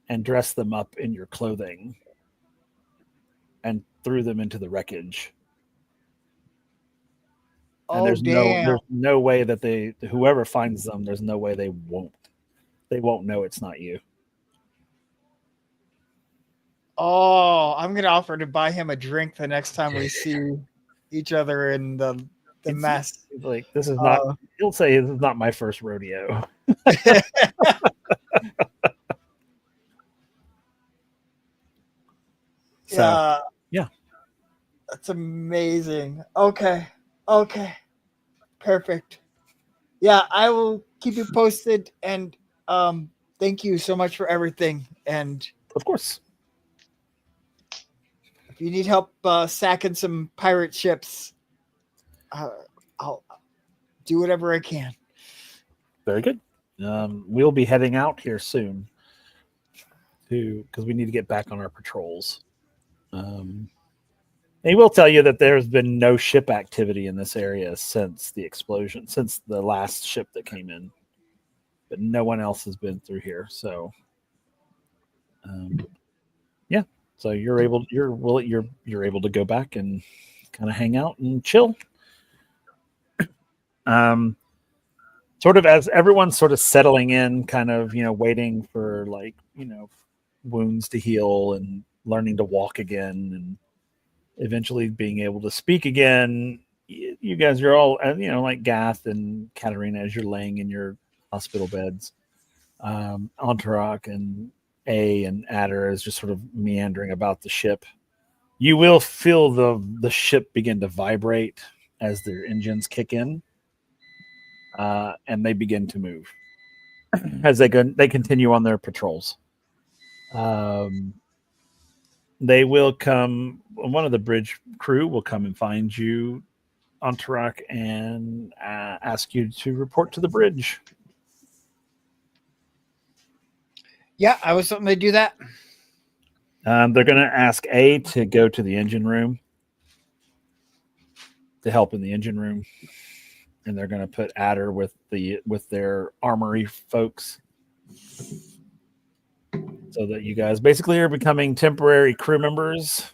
and dressed them up in your clothing and threw them into the wreckage. And there's no way that whoever finds them, there's no way they won't know it's not you. Oh, I'm going to offer to buy him a drink the next time we see each other in the mess. Like, this is not, he'll say, this is not my first rodeo. So, yeah. That's amazing. Okay. Perfect. Yeah, I will keep you posted, and thank you so much for everything. And of course. if you need help sacking some pirate ships, I'll do whatever I can. Very good. We'll be heading out here soon because we need to get back on our patrols. He will tell you that there's been no ship activity in this area since the explosion, since the last ship that came in. But no one else has been through here. So, yeah. So you're able to go back and kind of hang out and chill. Sort of as everyone's sort of settling in, kind of waiting for wounds to heal and learning to walk again and eventually being able to speak again. You guys are all, like Gath and Katarina, as you're laying in your hospital beds. Entourage and and Adder is just sort of meandering about the ship. You will feel the ship begin to vibrate as their engines kick in, and they begin to move as they continue on their patrols. They will come. One of the bridge crew will come and find you, Entourage, and ask you to report to the bridge. Yeah, I was something to do that. They're going to ask A to go to the engine room to help in the engine room, and they're going to put Adder with their armory folks, so that you guys basically are becoming temporary crew members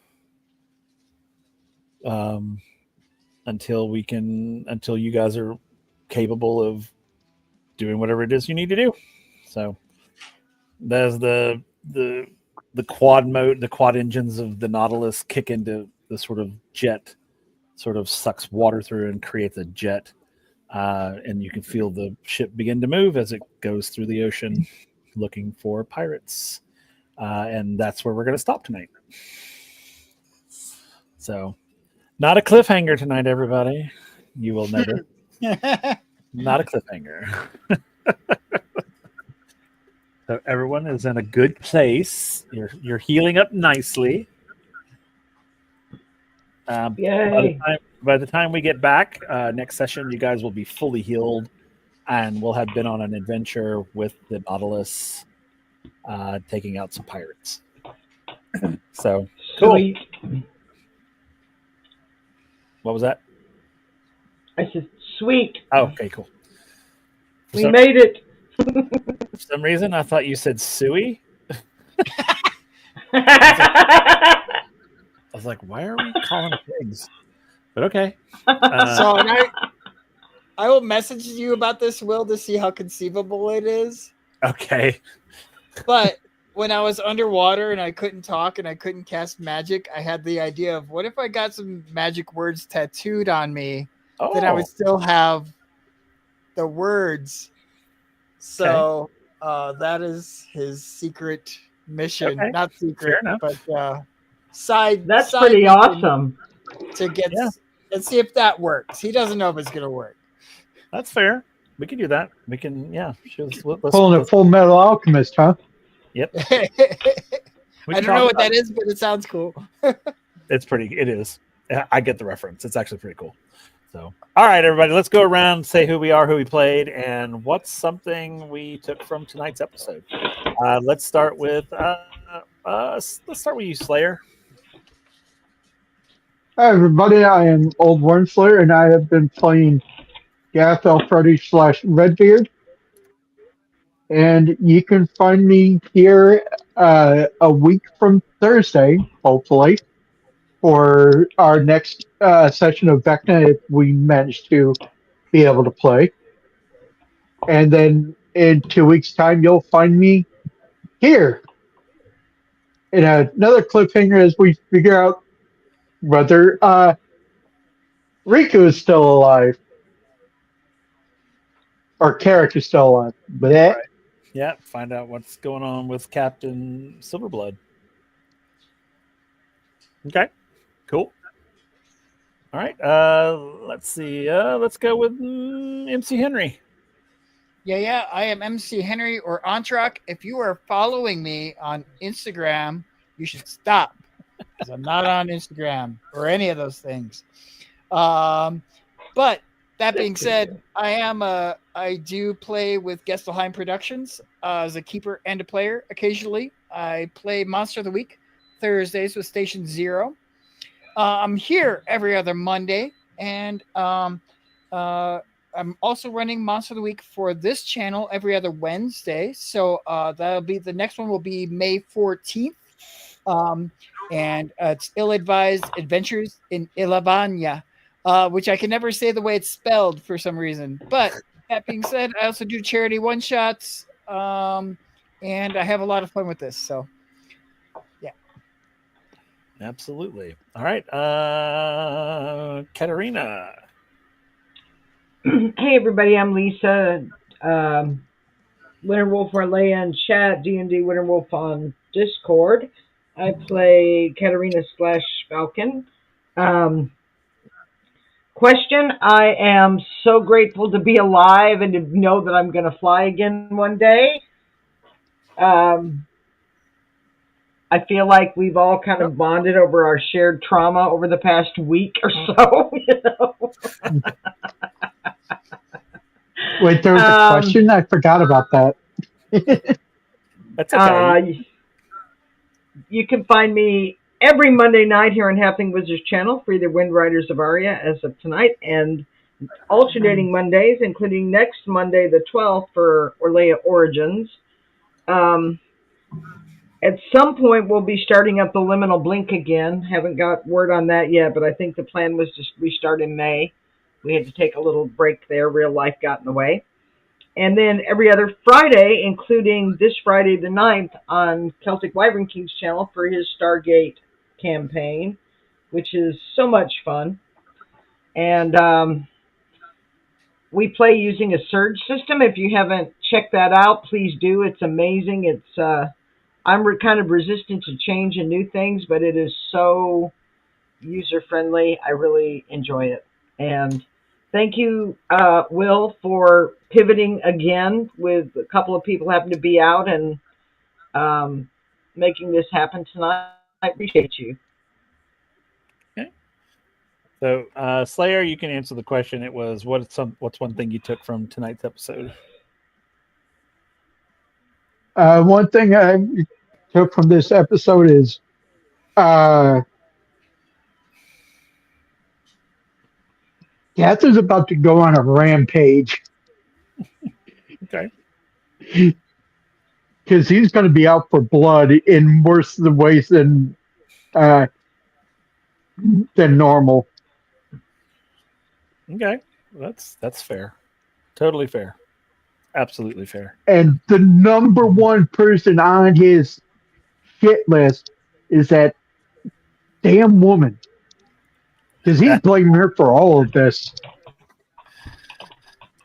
until you guys are capable of doing whatever it is you need to do. So there's the quad mode, the quad engines of the Nautilus kick into the sort of jet, sort of sucks water through and creates a jet. And you can feel the ship begin to move as it goes through the ocean looking for pirates. And that's where we're going to stop tonight. So, not a cliffhanger tonight, everybody. You will notice. Not a cliffhanger. So everyone is in a good place. You're healing up nicely. Yay. By the time we get back next session, you guys will be fully healed, and we'll have been on an adventure with the Nautilus, taking out some pirates. So cool. Sweet. What was that? I said, sweet. Oh, okay, cool. We made it. For some reason, I thought you said suey. I I was like, why are we calling pigs? But okay. So I will message you about this, Will, to see how conceivable it is. Okay. But when I was underwater and I couldn't talk and I couldn't cast magic, I had the idea of what if I got some magic words tattooed on me, then I would still have the words. So that is his secret mission. Okay. Not secret, Fair enough. but side. That's side pretty mission awesome. to get. Let's see if that works. He doesn't know if it's going to work. That's fair. We can do that. We can, Pulling a Full Metal Alchemist, huh? Yep. I don't know what that is, but it sounds cool. It is. I get the reference. It's actually pretty cool. So, all right, everybody, let's go around, say who we are, who we played, and what's something we took from tonight's episode. Let's start with you, Slayer. Hi, everybody. I am Old Wormslayer, and I have been playing Gath Elfredi / Redbeard. And you can find me here a week from Thursday, hopefully, for our next session of Vecna if we manage to be able to play. And then in 2 weeks' time, you'll find me here. In another cliffhanger as we figure out whether Riku is still alive. Or Carrick is still alive. Blech. Right. Yeah, find out what's going on with Captain Silverblood. Okay, cool. All right, let's see. Let's go with MC Henry. Yeah. I am MC Henry or Entourage. If you are following me on Instagram, you should stop. because I'm not on Instagram or any of those things. But that being said, I do play with Gestelheim Productions as a keeper and a player occasionally. I play Monster of the Week Thursdays with Station Zero. I'm here every other Monday, and I'm also running Monster of the Week for this channel every other Wednesday. So that'll be the next one will be May 14th. And it's Ill-Advised Adventures in Ilavania, which I can never say the way it's spelled for some reason. But that being said, I also do charity one-shots, and I have a lot of fun with this. So, yeah. Absolutely. All right. Katerina. Hey, everybody. I'm Lisa. Winterwolf Arlea in chat, D&D Winterwolf on Discord. I play Katerina / Falcon. Question: I am so grateful to be alive and to know that I'm going to fly again one day. I feel like we've all kind of bonded over our shared trauma over the past week or so. You know? Wait, there was a question? I forgot about that. That's okay. You can find me every Monday night here on Halfling Wizards channel for either WindRiders of Aria as of tonight, and alternating Mondays, including next Monday the 12th for Orlea Origins. At some point, we'll be starting up the Liminal Blink again. Haven't got word on that yet, but I think the plan was to restart in May. We had to take a little break there. Real life got in the way. And then every other Friday, including this Friday the 9th on Celtic Wyvern King's channel for his Stargate campaign, which is so much fun. And we play using a surge system. If you haven't checked that out, please do. It's amazing. It's I'm kind of resistant to change and new things, but it is so user-friendly. I really enjoy it. And thank you, Will, for pivoting again with a couple of people having to be out and making this happen tonight. I appreciate you. Okay. So, Slayer, you can answer the question. It was, what's one thing you took from tonight's episode? One thing I took from this episode is Catherine's about to go on a rampage. Okay. Because he's going to be out for blood in worse ways than normal. Okay. That's fair. Totally fair. Absolutely fair. And the number one person on his shit list is that damn woman. Because he's blaming her for all of this.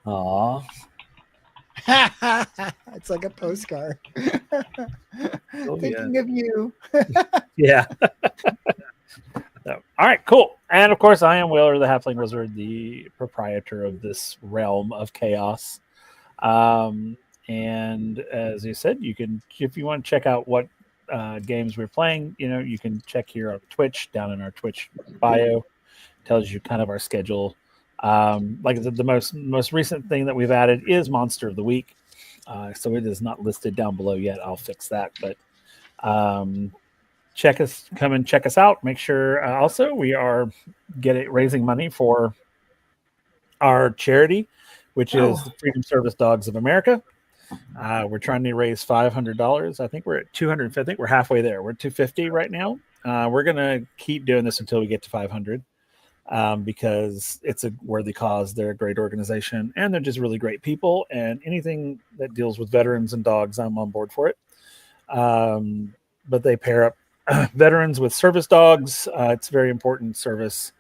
Aw. It's like a postcard. Oh, Thinking of you. Yeah. So, all right, cool. And of course, I am Whaler, the Halfling Wizard, the proprietor of this realm of chaos. And as you said, you can, if you want to check out what games we're playing, you can check here on Twitch, down in our Twitch bio. Tells you kind of our schedule. Like I said, the most recent thing that we've added is Monster of the Week. So it is not listed down below yet. I'll fix that, but come and check us out. Make sure also we are raising money for our charity, which is the Freedom Service Dogs of America. We're trying to raise $500. I think we're at 250. I think we're halfway there. We're at 250 right now. We're gonna keep doing this until we get to 500. Because it's a worthy cause. They're a great organization, and they're just really great people. And anything that deals with veterans and dogs, I'm on board for it. But they pair up veterans with service dogs. It's very important service.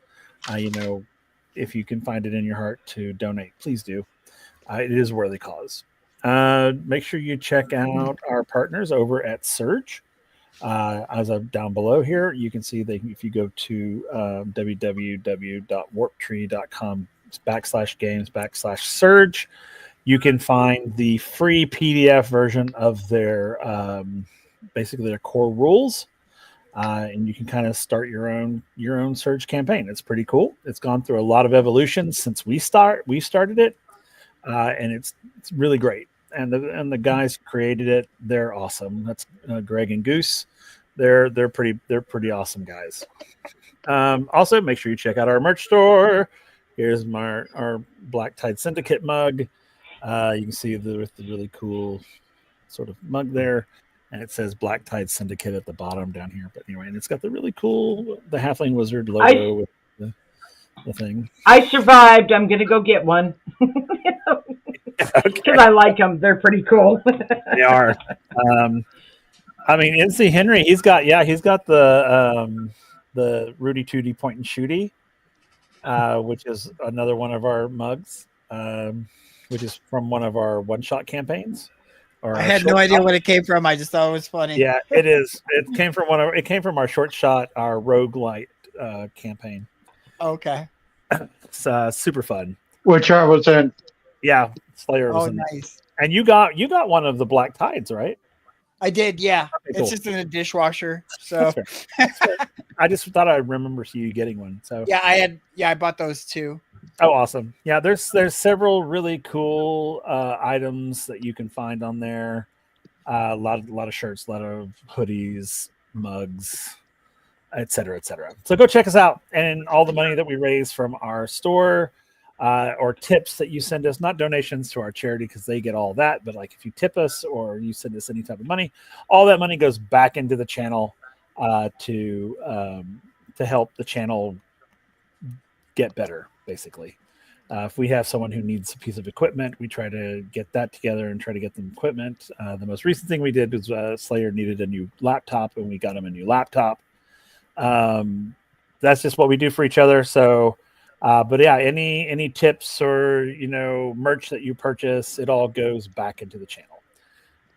If you can find it in your heart to donate, please do. It is a worthy cause. Make sure you check out our partners over at Surge. As I'm down below here, you can see that if you go to www.warptree.com/games/surge, you can find the free PDF version of their basically their core rules. and you can kind of start your own Surge campaign. It's pretty cool. It's gone through a lot of evolutions since we started it, and it's really great. And the guys who created it, they're awesome. That's Greg and Goose. They're pretty awesome guys. Also, make sure you check out our merch store. Here's our Black Tide Syndicate mug. You can see the really cool sort of mug there, and it says Black Tide Syndicate at the bottom down here. But anyway, and it's got the really cool the Halfling Wizard logo with the thing. I survived. I'm gonna go get one because I like them. They're pretty cool. They are. I mean, MC Henry, he's got the Rudy Tooty Point and Shooty, which is another one of our mugs, which is from one of our one-shot campaigns. I had no idea what it came from. I just thought it was funny. Yeah, it is. It came from our short shot, our roguelite campaign. Okay. It's super fun. Which I was in. Yeah, Slayer was in nice. And you got one of the Black Tides, right? I did, yeah. Okay, cool. It's just in a dishwasher. So That's fair. I just thought I remember you getting one. So I bought those too. Oh, awesome. Yeah, there's several really cool items that you can find on there. A lot of shirts, a lot of hoodies, mugs, et cetera, et cetera. So go check us out. And all the money that we raise from our store or tips that you send us, not donations to our charity because they get all that, but like if you tip us or you send us any type of money, all that money goes back into the channel to help the channel get better, basically. If we have someone who needs a piece of equipment, we try to get that together and try to get them equipment. The most recent thing we did was Slayer needed a new laptop, and we got him a new laptop. That's just what we do for each other. So, but yeah, any tips or merch that you purchase, it all goes back into the channel.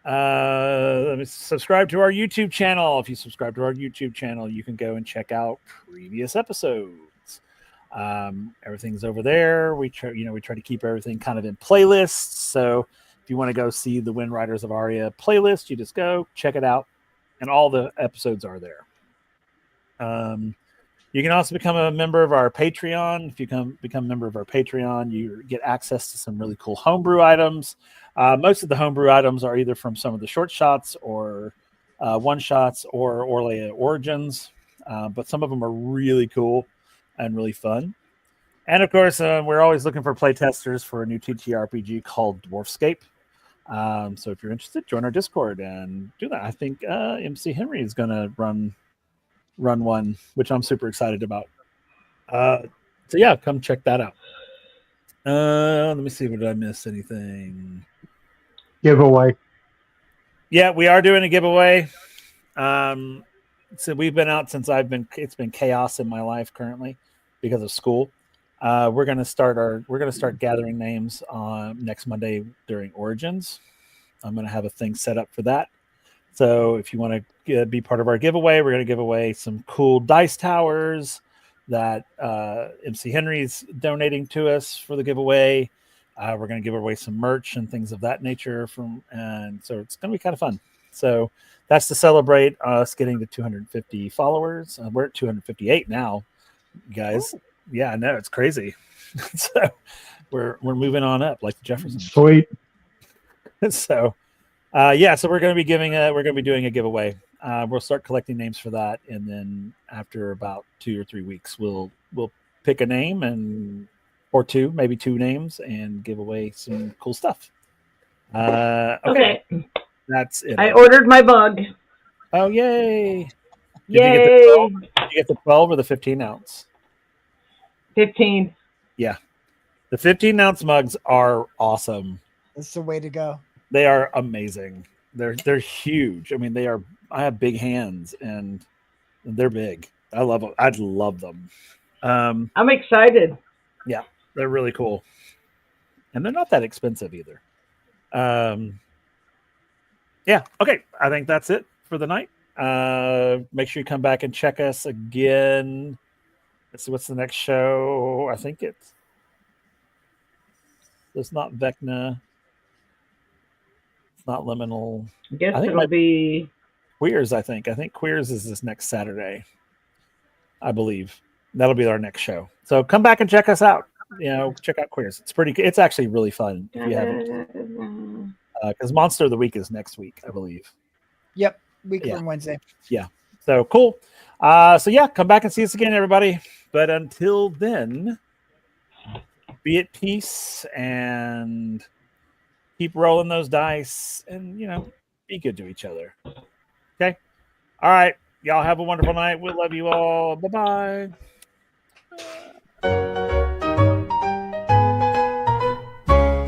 Let me subscribe to our YouTube channel. If you subscribe to our YouTube channel, you can go and check out previous episodes. Everything's over there. We try to keep everything kind of in playlists. So if you want to go see the WindRiders of Aria playlist, you just go check it out, and all the episodes are there. You can also become a member of our Patreon. If you become a member of our Patreon, you get access to some really cool homebrew items. Most of the homebrew items are either from some of the short shots or one shots or Orlea Origins, but some of them are really cool and really fun. And of course, we're always looking for playtesters for a new TTRPG called Dwarfscape. So if you're interested, join our Discord and do that. I think MC Henry is going to run one, which I'm super excited about. So yeah, come check that out. Let me see. Did I miss anything? Giveaway. Yeah, we are doing a giveaway. So we've been out since it's been chaos in my life currently because of school. We're gonna start gathering names on next Monday during Origins. I'm gonna have a thing set up for that. So if you want to be part of our giveaway, we're gonna give away some cool dice towers that MC Henry's donating to us for the giveaway. We're gonna give away some merch and things of that nature and so it's gonna be kind of fun. So that's to celebrate us getting to 250 followers. We're at 258 now, guys. Ooh. Yeah, I know, it's crazy. So we're moving on up like the Jeffersons. Sweet. So so we're going to be doing a giveaway. We'll start collecting names for that, and then after about 2 or 3 weeks, we'll pick a name or two, maybe two names, and give away some cool stuff. Okay. That's it. I ordered my bug. Oh, yay. Yay. Did you get the 12 or the 15 ounce? 15. Yeah. The 15-ounce mugs are awesome. That's the way to go. They are amazing. They're huge. I mean, I have big hands, and they're big. I love them. I'd love them. I'm excited. Yeah, they're really cool. And they're not that expensive either. Yeah, okay. I think that's it for the night. Make sure you come back and check us again. Let's see, what's the next show? I think it's not Vecna. It's not Liminal. I guess it'll be Queers, I think. I think Queers is this next Saturday, I believe. That'll be our next show. So come back and check us out. Check out Queers. It's actually really fun if you haven't. Because Monster of the Week is next week, I believe. Yep, week from Wednesday. Yeah. So cool. Come back and see us again, everybody. But until then, be at peace and keep rolling those dice and, be good to each other. Okay? All right. Y'all have a wonderful night. We love you all. Bye-bye.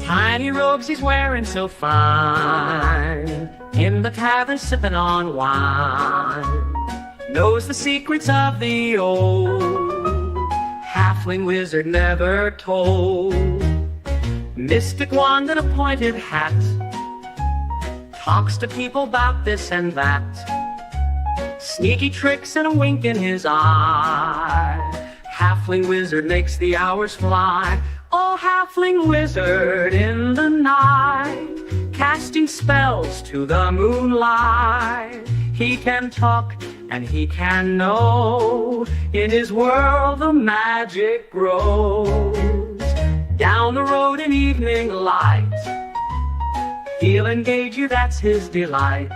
Tiny robes he's wearing so fine, in the tavern sipping on wine, knows the secrets of the old halfling wizard never told. Mystic wand and a pointed hat, talks to people about this and that, sneaky tricks and a wink in his eye. Halfling wizard makes the hours fly. Oh, halfling wizard in the night, casting spells to the moonlight. He can talk and he can know, in his world the magic grows. Down the road in evening light, he'll engage you, that's his delight.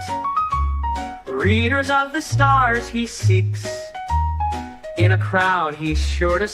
Readers of the stars he seeks, in a crowd he's sure to